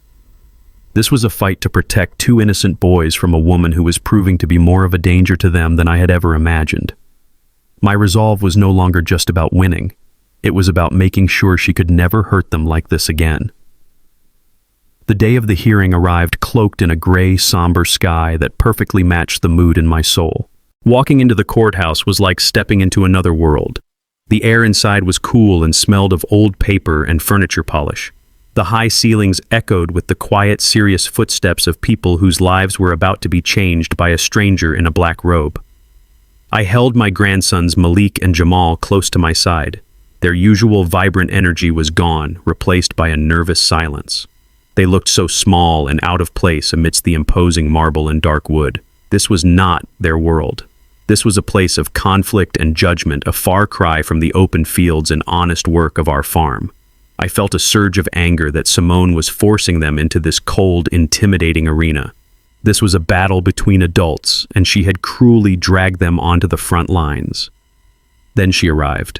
This was a fight to protect two innocent boys from a woman who was proving to be more of a danger to them than I had ever imagined. My resolve was no longer just about winning. It was about making sure she could never hurt them like this again. The day of the hearing arrived cloaked in a gray, somber sky that perfectly matched the mood in my soul. Walking into the courthouse was like stepping into another world. The air inside was cool and smelled of old paper and furniture polish. The high ceilings echoed with the quiet, serious footsteps of people whose lives were about to be changed by a stranger in a black robe. I held my grandsons Malik and Jamal close to my side. Their usual vibrant energy was gone, replaced by a nervous silence. They looked so small and out of place amidst the imposing marble and dark wood. This was not their world. This was a place of conflict and judgment, a far cry from the open fields and honest work of our farm. I felt a surge of anger that Simone was forcing them into this cold, intimidating arena. This was a battle between adults, and she had cruelly dragged them onto the front lines. Then she arrived.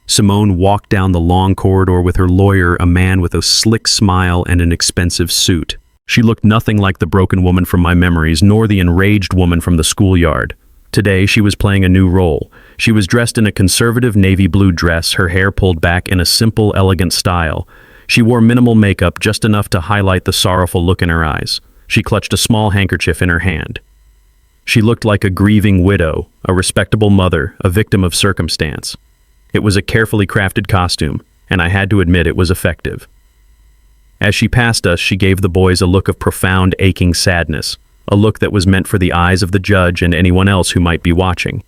Simone walked down the long corridor with her lawyer, a man with a slick smile and an expensive suit. She looked nothing like the broken woman from my memories, nor the enraged woman from the schoolyard. Today, she was playing a new role. She was dressed in a conservative navy blue dress, her hair pulled back in a simple, elegant style. She wore minimal makeup, just enough to highlight the sorrowful look in her eyes. She clutched a small handkerchief in her hand. She looked like a grieving widow, a respectable mother, a victim of circumstance. It was a carefully crafted costume, and I had to admit it was effective. As she passed us, she gave the boys a look of profound, aching sadness, a look that was meant for the eyes of the judge and anyone else who might be watching.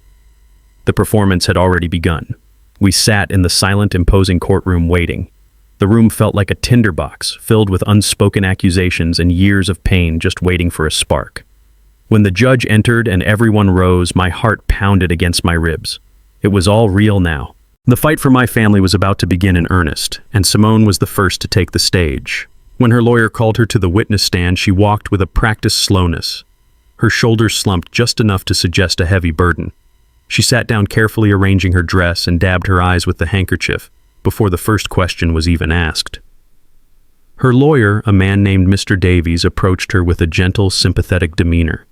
The performance had already begun. We sat in the silent, imposing courtroom waiting. The room felt like a tinderbox, filled with unspoken accusations and years of pain just waiting for a spark. When the judge entered and everyone rose, my heart pounded against my ribs. It was all real now. The fight for my family was about to begin in earnest, and Simone was the first to take the stage. When her lawyer called her to the witness stand, she walked with a practiced slowness. Her shoulders slumped just enough to suggest a heavy burden. She sat down carefully arranging her dress and dabbed her eyes with the handkerchief before the first question was even asked. Her lawyer, a man named Mr. Davies, approached her with a gentle, sympathetic demeanor.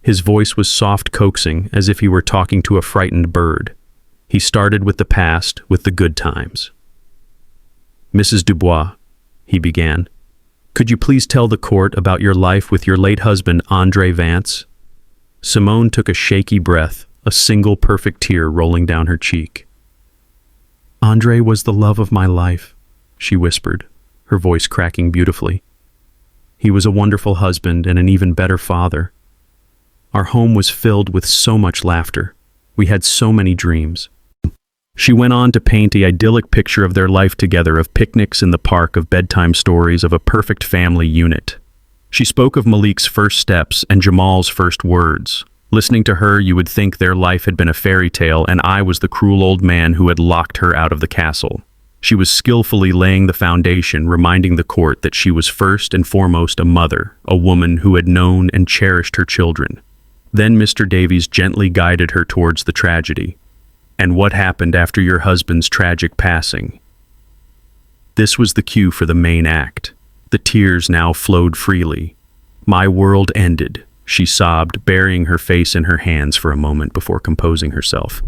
His voice was soft, coaxing, as if he were talking to a frightened bird. He started with the past, with the good times. "Mrs. Dubois," he began, "could you please tell the court about your life with your late husband, Andre Vance?" Simone took a shaky breath, a single perfect tear rolling down her cheek. "Andre was the love of my life," she whispered, her voice cracking beautifully. "He was a wonderful husband and an even better father. Our home was filled with so much laughter. We had so many dreams." She went on to paint the idyllic picture of their life together, of picnics in the park, of bedtime stories, of a perfect family unit. She spoke of Malik's first steps and Jamal's first words. Listening to her, you would think their life had been a fairy tale and I was the cruel old man who had locked her out of the castle. She was skillfully laying the foundation, reminding the court that she was first and foremost a mother, a woman who had known and cherished her children. Then Mr. Davies gently guided her towards the tragedy. "And what happened after your husband's tragic passing?" This was the cue for the main act. The tears now flowed freely. "My world ended," she sobbed, burying her face in her hands for a moment before composing herself.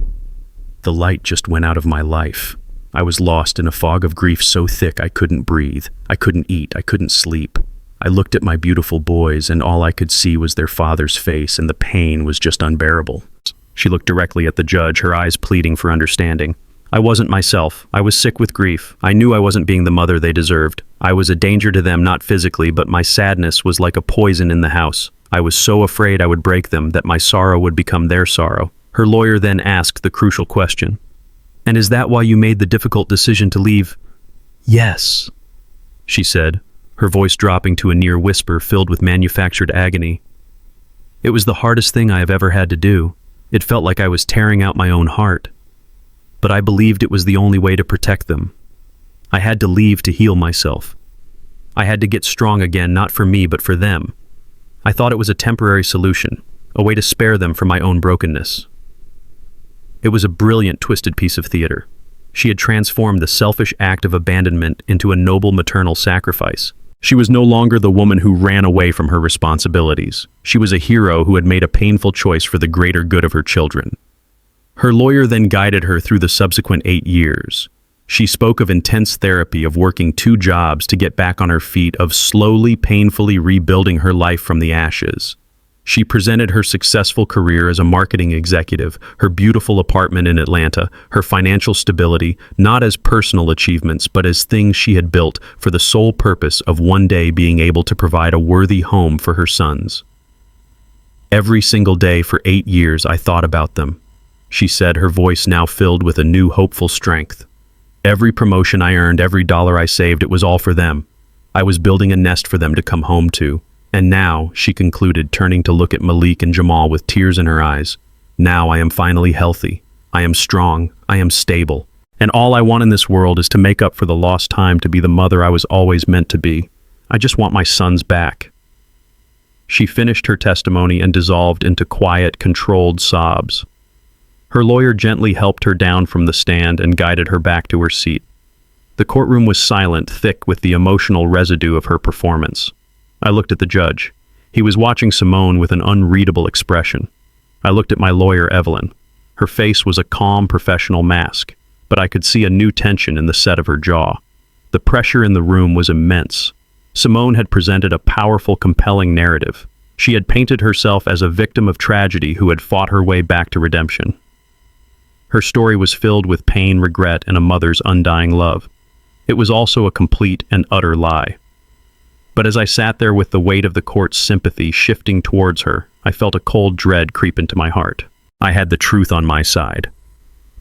"The light just went out of my life. I was lost in a fog of grief so thick I couldn't breathe. I couldn't eat. I couldn't sleep. I looked at my beautiful boys, and all I could see was their father's face, and the pain was just unbearable." She looked directly at the judge, her eyes pleading for understanding. "I wasn't myself. I was sick with grief. I knew I wasn't being the mother they deserved. I was a danger to them, not physically, but my sadness was like a poison in the house. I was so afraid I would break them, that my sorrow would become their sorrow." Her lawyer then asked the crucial question. "And is that why you made the difficult decision to leave?" "Yes," she said, her voice dropping to a near whisper filled with manufactured agony. "It was the hardest thing I have ever had to do. It felt like I was tearing out my own heart. But I believed it was the only way to protect them. I had to leave to heal myself. I had to get strong again, not for me, but for them. I thought it was a temporary solution, a way to spare them from my own brokenness." It was a brilliant, twisted piece of theater. She had transformed the selfish act of abandonment into a noble maternal sacrifice. She was no longer the woman who ran away from her responsibilities. She was a hero who had made a painful choice for the greater good of her children. Her lawyer then guided her through the subsequent 8 years. She spoke of intense therapy, of working 2 jobs to get back on her feet, of slowly, painfully rebuilding her life from the ashes. She presented her successful career as a marketing executive, her beautiful apartment in Atlanta, her financial stability, not as personal achievements, but as things she had built for the sole purpose of one day being able to provide a worthy home for her sons. "Every single day for 8 years I thought about them," she said, her voice now filled with a new hopeful strength. "Every promotion I earned, every dollar I saved, it was all for them. I was building a nest for them to come home to. And now," she concluded, turning to look at Malik and Jamal with tears in her eyes, "now I am finally healthy. I am strong. I am stable. And all I want in this world is to make up for the lost time, to be the mother I was always meant to be. I just want my sons back." She finished her testimony and dissolved into quiet, controlled sobs. Her lawyer gently helped her down from the stand and guided her back to her seat. The courtroom was silent, thick with the emotional residue of her performance. I looked at the judge. He was watching Simone with an unreadable expression. I looked at my lawyer, Evelyn. Her face was a calm, professional mask, but I could see a new tension in the set of her jaw. The pressure in the room was immense. Simone had presented a powerful, compelling narrative. She had painted herself as a victim of tragedy who had fought her way back to redemption. Her story was filled with pain, regret, and a mother's undying love. It was also a complete and utter lie. But as I sat there with the weight of the court's sympathy shifting towards her, I felt a cold dread creep into my heart. I had the truth on my side.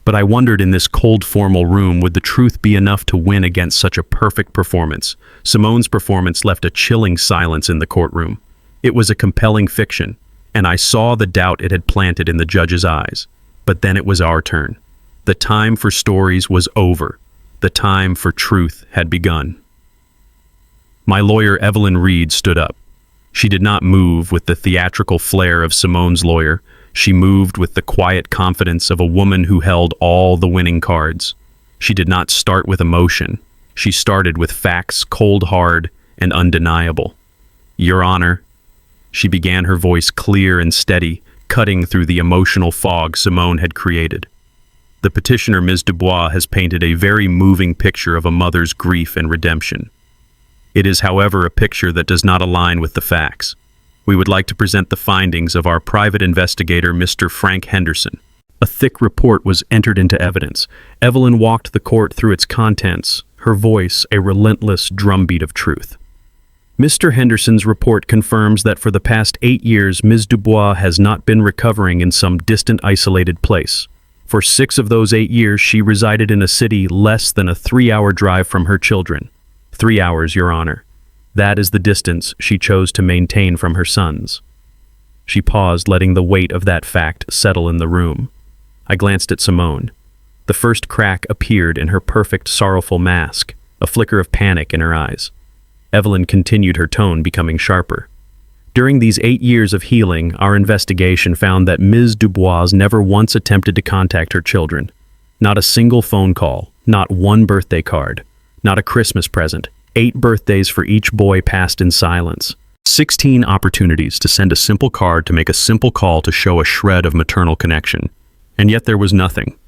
But I wondered, in this cold, formal room, would the truth be enough to win against such a perfect performance? Simone's performance left a chilling silence in the courtroom. It was a compelling fiction, and I saw the doubt it had planted in the judge's eyes. But then it was our turn. The time for stories was over. The time for truth had begun. My lawyer, Evelyn Reed, stood up. She did not move with the theatrical flair of Simone's lawyer. She moved with the quiet confidence of a woman who held all the winning cards. She did not start with emotion. She started with facts, cold hard and undeniable. "Your Honor," she began, her voice clear and steady, cutting through the emotional fog Simone had created. The petitioner, Ms. Dubois, has painted a very moving picture of a mother's grief and redemption. It is, however, a picture that does not align with the facts. We would like to present the findings of our private investigator, Mr. Frank Henderson. A thick report was entered into evidence. Evelyn walked the court through its contents, her voice a relentless drumbeat of truth. Mr. Henderson's report confirms that for the past 8 years, Ms. Dubois has not been recovering in some distant, isolated place. For 6 of those 8 years, she resided in a city less than a 3-hour drive from her children. 3 hours, Your Honor. That is the distance she chose to maintain from her sons. She paused, letting the weight of that fact settle in the room. I glanced at Simone. The first crack appeared in her perfect, sorrowful mask, a flicker of panic in her eyes. Evelyn continued, her tone becoming sharper. During these 8 years of healing, our investigation found that Ms. Dubois never once attempted to contact her children. Not a single phone call, not one birthday card, not a Christmas present. 8 birthdays for each boy passed in silence. 16 opportunities to send a simple card, to make a simple call, to show a shred of maternal connection. And yet there was nothing.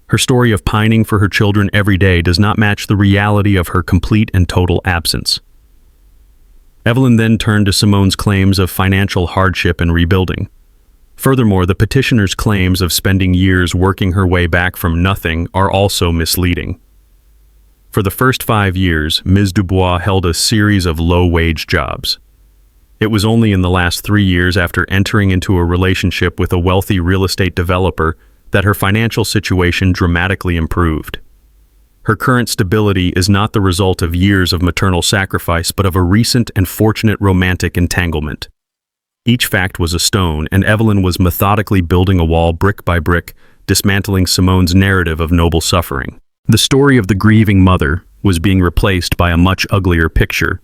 Her story of pining for her children every day does not match the reality of her complete and total absence. Evelyn then turned to Simone's claims of financial hardship and rebuilding. Furthermore, the petitioner's claims of spending years working her way back from nothing are also misleading. For the first 5 years, Ms. Dubois held a series of low-wage jobs. It was only in the last 3 years, after entering into a relationship with a wealthy real estate developer, that her financial situation dramatically improved. Her current stability is not the result of years of maternal sacrifice, but of a recent and fortunate romantic entanglement. Each fact was a stone, and Evelyn was methodically building a wall brick by brick, dismantling Simone's narrative of noble suffering. The story of the grieving mother was being replaced by a much uglier picture.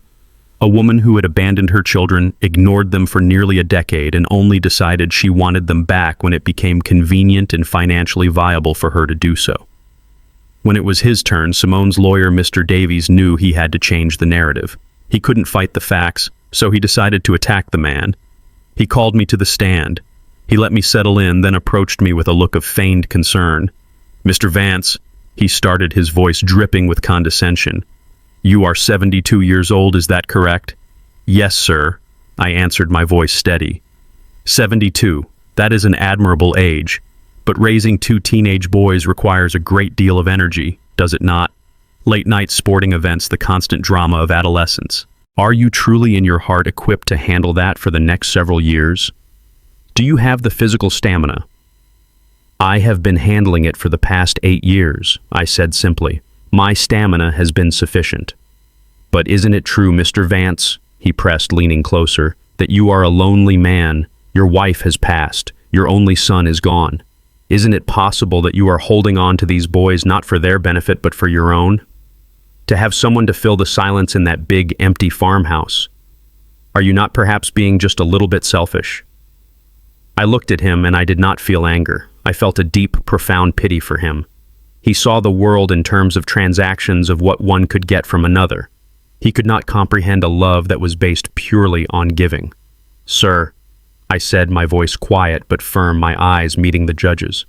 A woman who had abandoned her children, ignored them for nearly a decade, and only decided she wanted them back when it became convenient and financially viable for her to do so. When it was his turn, Simone's lawyer, Mr. Davies, knew he had to change the narrative. He couldn't fight the facts, so he decided to attack the man. He called me to the stand. He let me settle in, then approached me with a look of feigned concern. "Mr. Vance," he started, his voice dripping with condescension. "You are 72 years old, is that correct?" "Yes, sir," I answered, my voice steady. 72. That is an admirable age. But raising 2 teenage boys requires a great deal of energy, does it not? Late-night sporting events, the constant drama of adolescence. Are you truly in your heart equipped to handle that for the next several years? Do you have the physical stamina? "I have been handling it for the past 8 years, I said simply. "My stamina has been sufficient." "But isn't it true, Mr. Vance," he pressed, leaning closer, "that you are a lonely man? Your wife has passed. Your only son is gone. Isn't it possible that you are holding on to these boys not for their benefit but for your own? To have someone to fill the silence in that big, empty farmhouse. Are you not perhaps being just a little bit selfish?" I looked at him, and I did not feel anger. I felt a deep, profound pity for him. He saw the world in terms of transactions, of what one could get from another. He could not comprehend a love that was based purely on giving. "Sir," I said, my voice quiet but firm, my eyes meeting the judge's.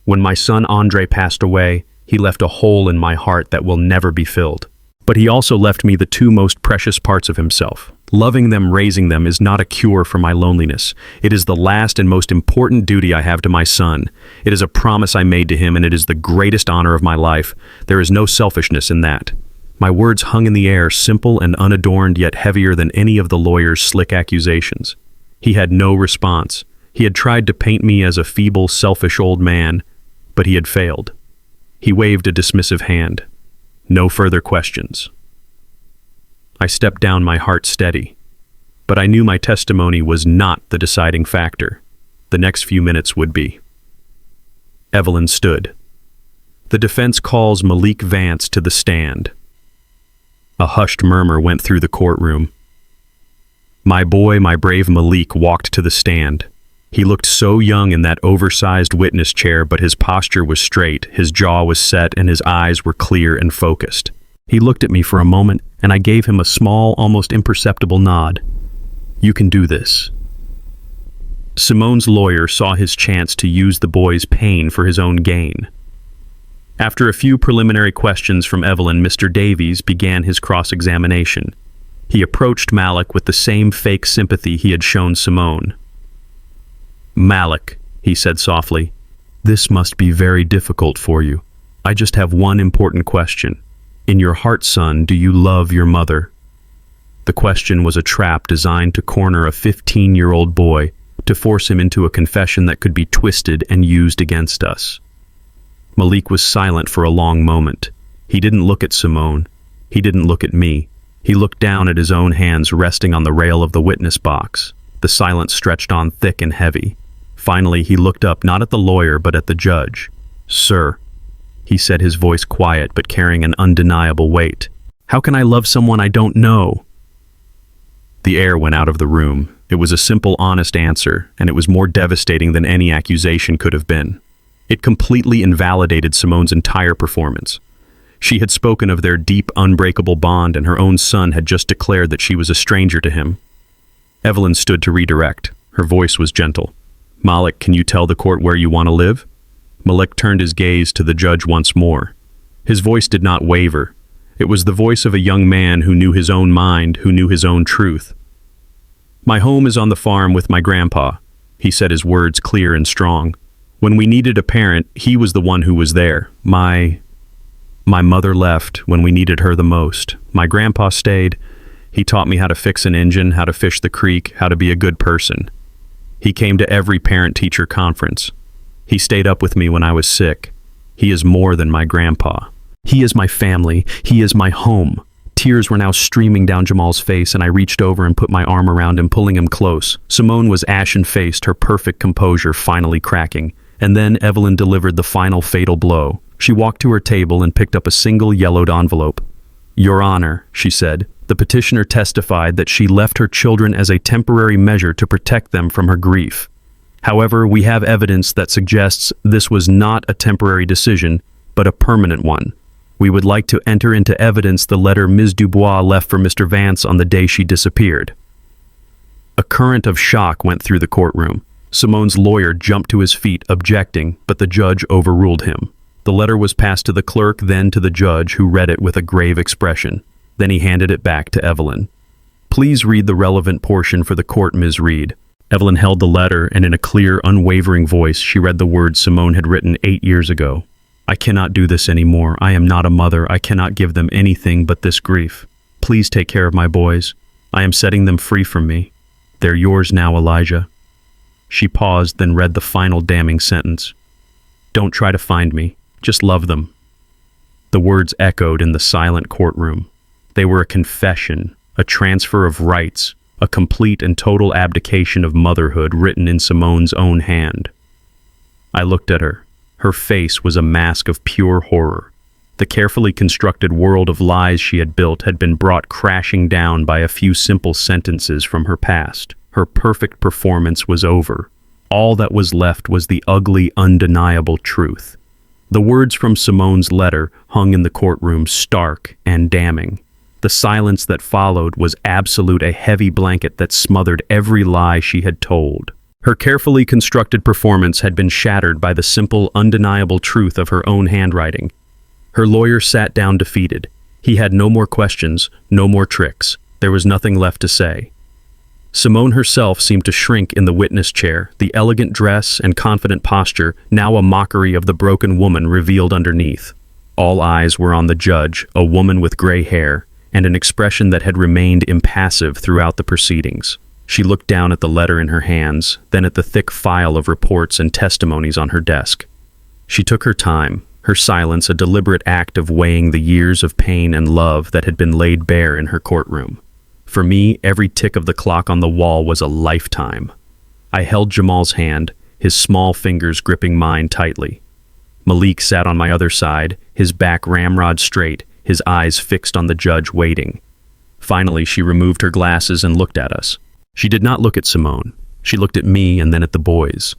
"When my son Andre passed away, he left a hole in my heart that will never be filled. But he also left me the 2 most precious parts of himself. Loving them, raising them, is not a cure for my loneliness. It is the last and most important duty I have to my son. It is a promise I made to him, and it is the greatest honor of my life. There is no selfishness in that." My words hung in the air, simple and unadorned, yet heavier than any of the lawyer's slick accusations. He had no response. He had tried to paint me as a feeble, selfish old man, but he had failed. He waved a dismissive hand. "No further questions." I stepped down, my heart steady. But I knew my testimony was not the deciding factor. The next few minutes would be. Evelyn stood. The defense calls Malik Vance to the stand. A hushed murmur went through the courtroom. My boy, my brave Malik, walked to the stand. He looked so young in that oversized witness chair, but his posture was straight, his jaw was set, and his eyes were clear and focused. He looked at me for a moment, and I gave him a small, almost imperceptible nod. "You can do this." Simone's lawyer saw his chance to use the boy's pain for his own gain. After a few preliminary questions from Evelyn, Mr. Davies began his cross-examination. He approached Malik with the same fake sympathy he had shown Simone. "Malik," he said softly, "this must be very difficult for you. I just have one important question. In your heart, son, do you love your mother?" The question was a trap designed to corner a 15-year-old boy, to force him into a confession that could be twisted and used against us. Malik was silent for a long moment. He didn't look at Simone. He didn't look at me. He looked down at his own hands resting on the rail of the witness box. The silence stretched on thick and heavy. Finally, he looked up, not at the lawyer, but at the judge. "Sir," he said, his voice quiet but carrying an undeniable weight. "How can I love someone I don't know?" The air went out of the room. It was a simple, honest answer, and it was more devastating than any accusation could have been. It completely invalidated Simone's entire performance. She had spoken of their deep, unbreakable bond, and her own son had just declared that she was a stranger to him. Evelyn stood to redirect. Her voice was gentle. "Malik, can you tell the court where you want to live?" Malik turned his gaze to the judge once more. His voice did not waver. It was the voice of a young man who knew his own mind, who knew his own truth. "My home is on the farm with my grandpa," he said, his words clear and strong. "When we needed a parent, he was the one who was there. My mother left when we needed her the most. My grandpa stayed. He taught me how to fix an engine, how to fish the creek, how to be a good person. He came to every parent-teacher conference. He stayed up with me when I was sick. He is more than my grandpa. He is my family. He is my home." Tears were now streaming down Jamal's face, and I reached over and put my arm around him, pulling him close. Simone was ashen-faced, her perfect composure finally cracking. And then Evelyn delivered the final fatal blow. She walked to her table and picked up a single yellowed envelope. "Your Honor," she said, "the petitioner testified that she left her children as a temporary measure to protect them from her grief. However, we have evidence that suggests this was not a temporary decision, but a permanent one. We would like to enter into evidence the letter Ms. Dubois left for Mr. Vance on the day she disappeared." A current of shock went through the courtroom. Simone's lawyer jumped to his feet, objecting, but the judge overruled him. The letter was passed to the clerk, then to the judge, who read it with a grave expression. Then he handed it back to Evelyn. "Please read the relevant portion for the court, Ms. Reed." Evelyn held the letter, and in a clear, unwavering voice, she read the words Simone had written 8 years ago. "I cannot do this anymore. I am not a mother. I cannot give them anything but this grief. Please take care of my boys. I am setting them free from me. They're yours now, Elijah." She paused, then read the final damning sentence. "Don't try to find me. Just love them." The words echoed in the silent courtroom. They were a confession, a transfer of rights, a complete and total abdication of motherhood written in Simone's own hand. I looked at her. Her face was a mask of pure horror. The carefully constructed world of lies she had built had been brought crashing down by a few simple sentences from her past. Her perfect performance was over. All that was left was the ugly, undeniable truth. The words from Simone's letter hung in the courtroom, stark and damning. The silence that followed was absolute, a heavy blanket that smothered every lie she had told. Her carefully constructed performance had been shattered by the simple, undeniable truth of her own handwriting. Her lawyer sat down defeated. He had no more questions, no more tricks. There was nothing left to say. Simone herself seemed to shrink in the witness chair, the elegant dress and confident posture now a mockery of the broken woman revealed underneath. All eyes were on the judge, a woman with gray hair, and an expression that had remained impassive throughout the proceedings. She looked down at the letter in her hands, then at the thick file of reports and testimonies on her desk. She took her time, her silence a deliberate act of weighing the years of pain and love that had been laid bare in her courtroom. For me, every tick of the clock on the wall was a lifetime. I held Jamal's hand, his small fingers gripping mine tightly. Malik sat on my other side, his back ramrod straight, his eyes fixed on the judge, waiting. Finally, she removed her glasses and looked at us. She did not look at Simone. She looked at me and then at the boys.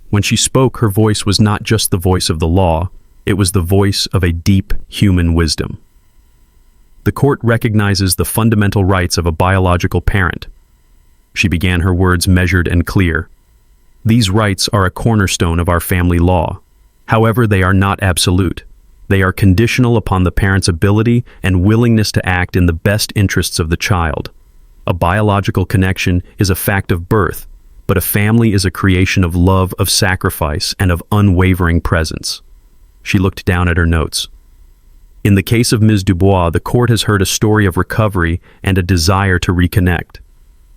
When she spoke, her voice was not just the voice of the law, it was the voice of a deep human wisdom. The court recognizes the fundamental rights of a biological parent. She began her words measured and clear. These rights are a cornerstone of our family law. However, they are not absolute. They are conditional upon the parent's ability and willingness to act in the best interests of the child. A biological connection is a fact of birth, but a family is a creation of love, of sacrifice, and of unwavering presence. She looked down at her notes. In the case of Ms. Dubois, the court has heard a story of recovery and a desire to reconnect.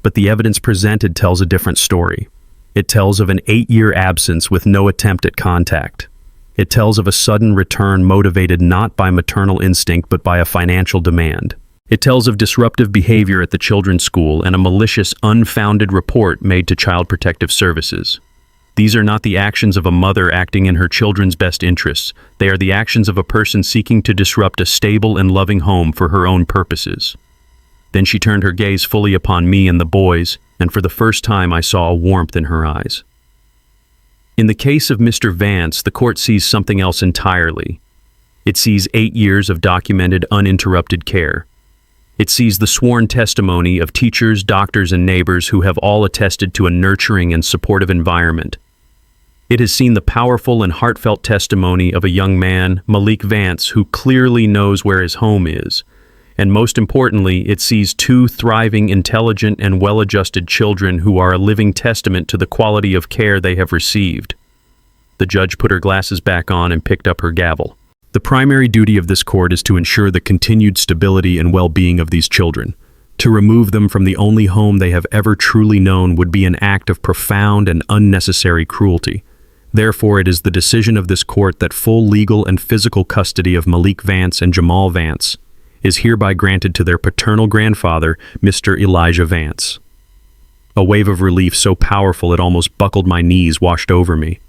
But the evidence presented tells a different story. It tells of an 8-year absence with no attempt at contact. It tells of a sudden return motivated not by maternal instinct but by a financial demand. It tells of disruptive behavior at the children's school and a malicious, unfounded report made to Child Protective Services. These are not the actions of a mother acting in her children's best interests. They are the actions of a person seeking to disrupt a stable and loving home for her own purposes. Then she turned her gaze fully upon me and the boys, and for the first time I saw a warmth in her eyes. In the case of Mr. Vance, the court sees something else entirely. It sees 8 years of documented, uninterrupted care. It sees the sworn testimony of teachers, doctors, and neighbors who have all attested to a nurturing and supportive environment. It has seen the powerful and heartfelt testimony of a young man, Malik Vance, who clearly knows where his home is. And most importantly, it sees 2 thriving, intelligent, and well-adjusted children who are a living testament to the quality of care they have received. The judge put her glasses back on and picked up her gavel. The primary duty of this court is to ensure the continued stability and well-being of these children. To remove them from the only home they have ever truly known would be an act of profound and unnecessary cruelty. Therefore, it is the decision of this court that full legal and physical custody of Malik Vance and Jamal Vance is hereby granted to their paternal grandfather, Mr. Elijah Vance. A wave of relief so powerful it almost buckled my knees washed over me.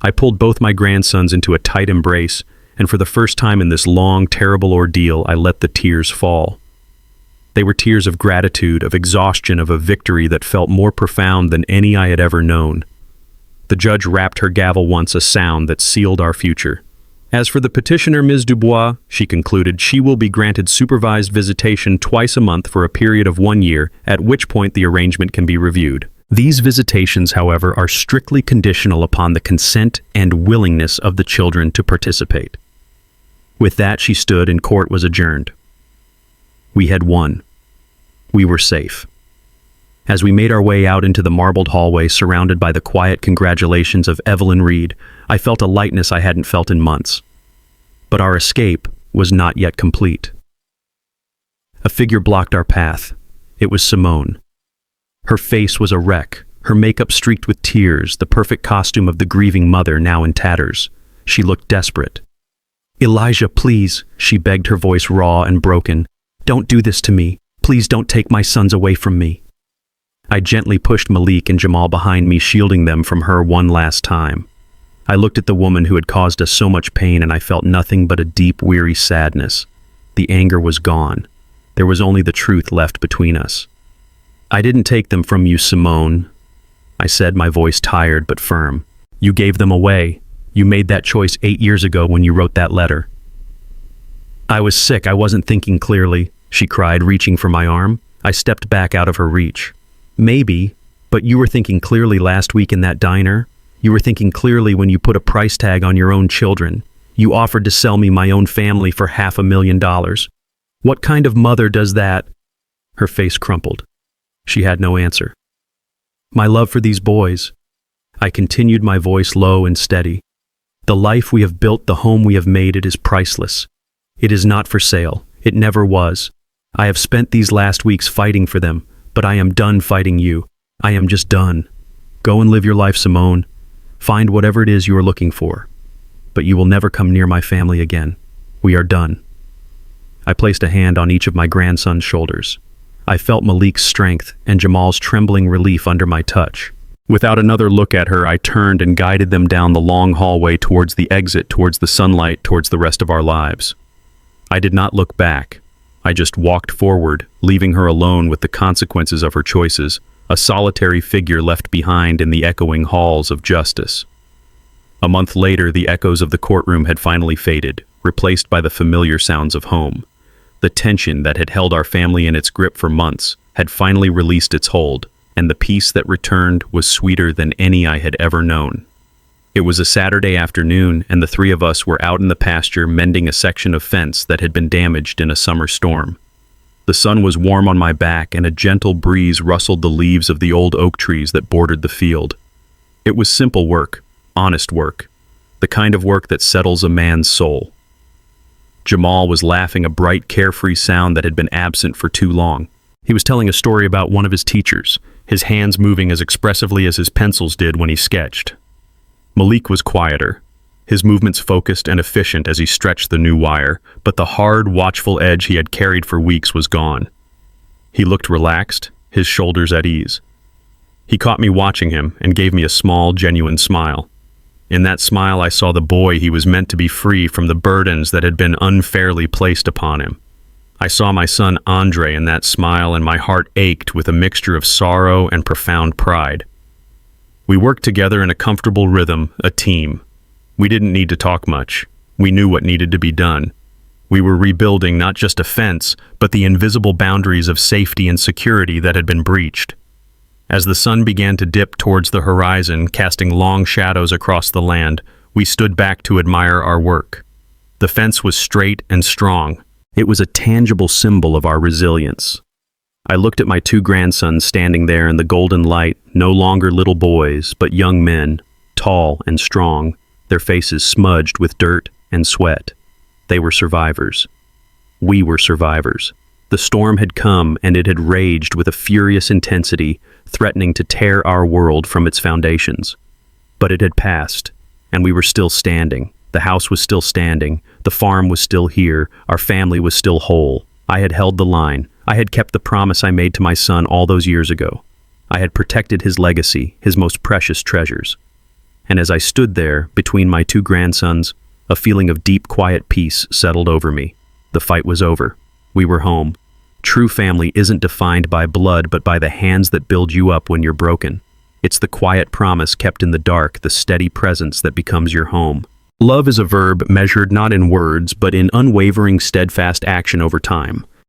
I pulled both my grandsons into a tight embrace, and for the first time in this long, terrible ordeal, I let the tears fall. They were tears of gratitude, of exhaustion, of a victory that felt more profound than any I had ever known. The judge rapped her gavel once, a sound that sealed our future. As for the petitioner, Ms. Dubois, she concluded, she will be granted supervised visitation twice a month for a period of 1 year, at which point the arrangement can be reviewed. These visitations, however, are strictly conditional upon the consent and willingness of the children to participate. With that, she stood and court was adjourned. We had won. We were safe. As we made our way out into the marbled hallway surrounded by the quiet congratulations of Evelyn Reed, I felt a lightness I hadn't felt in months. But our escape was not yet complete. A figure blocked our path. It was Simone. Her face was a wreck, her makeup streaked with tears, the perfect costume of the grieving mother now in tatters. She looked desperate. "Elijah, please," she begged, her voice raw and broken. "Don't do this to me. Please don't take my sons away from me." I gently pushed Malik and Jamal behind me, shielding them from her one last time. I looked at the woman who had caused us so much pain, and I felt nothing but a deep, weary sadness. The anger was gone. There was only the truth left between us. "I didn't take them from you, Simone," I said, my voice tired but firm. "You gave them away. You made that choice 8 years ago when you wrote that letter." "I was sick. I wasn't thinking clearly," she cried, reaching for my arm. I stepped back out of her reach. "Maybe, but you were thinking clearly last week in that diner. You were thinking clearly when you put a price tag on your own children. You offered to sell me my own family for $500,000. What kind of mother does that?" Her face crumpled. She had no answer. "My love for these boys," I continued, my voice low and steady. "The life we have built, the home we have made, it is priceless. It is not for sale. It never was. I have spent these last weeks fighting for them, but I am done fighting you. I am just done. Go and live your life, Simone. Find whatever it is you are looking for. But you will never come near my family again. We are done." I placed a hand on each of my grandson's shoulders. I felt Malik's strength and Jamal's trembling relief under my touch. Without another look at her, I turned and guided them down the long hallway towards the exit, towards the sunlight, towards the rest of our lives. I did not look back. I just walked forward, leaving her alone with the consequences of her choices, a solitary figure left behind in the echoing halls of justice. A month later, the echoes of the courtroom had finally faded, replaced by the familiar sounds of home. The tension that had held our family in its grip for months had finally released its hold, and the peace that returned was sweeter than any I had ever known. It was a Saturday afternoon, and the three of us were out in the pasture mending a section of fence that had been damaged in a summer storm. The sun was warm on my back, and a gentle breeze rustled the leaves of the old oak trees that bordered the field. It was simple work, honest work, the kind of work that settles a man's soul. Jamal was laughing, a bright, carefree sound that had been absent for too long. He was telling a story about one of his teachers, his hands moving as expressively as his pencils did when he sketched. Malik was quieter, his movements focused and efficient as he stretched the new wire, but the hard, watchful edge he had carried for weeks was gone. He looked relaxed, his shoulders at ease. He caught me watching him and gave me a small, genuine smile. In that smile, I saw the boy he was meant to be, free from the burdens that had been unfairly placed upon him. I saw my son Andre in that smile, and my heart ached with a mixture of sorrow and profound pride. We worked together in a comfortable rhythm, a team. We didn't need to talk much. We knew what needed to be done. We were rebuilding not just a fence, but the invisible boundaries of safety and security that had been breached. As the sun began to dip towards the horizon, casting long shadows across the land, we stood back to admire our work. The fence was straight and strong. It was a tangible symbol of our resilience. I looked at my two grandsons standing there in the golden light, no longer little boys, but young men, tall and strong, their faces smudged with dirt and sweat. They were survivors. We were survivors. The storm had come, and it had raged with a furious intensity, threatening to tear our world from its foundations. But it had passed, and we were still standing. The house was still standing, the farm was still here, our family was still whole. I had held the line. I had kept the promise I made to my son all those years ago. I had protected his legacy, his most precious treasures. And as I stood there, between my two grandsons, a feeling of deep, quiet peace settled over me. The fight was over. We were home. True family isn't defined by blood, but by the hands that build you up when you're broken. It's the quiet promise kept in the dark, the steady presence that becomes your home. Love is a verb measured not in words, but in unwavering, steadfast action over time.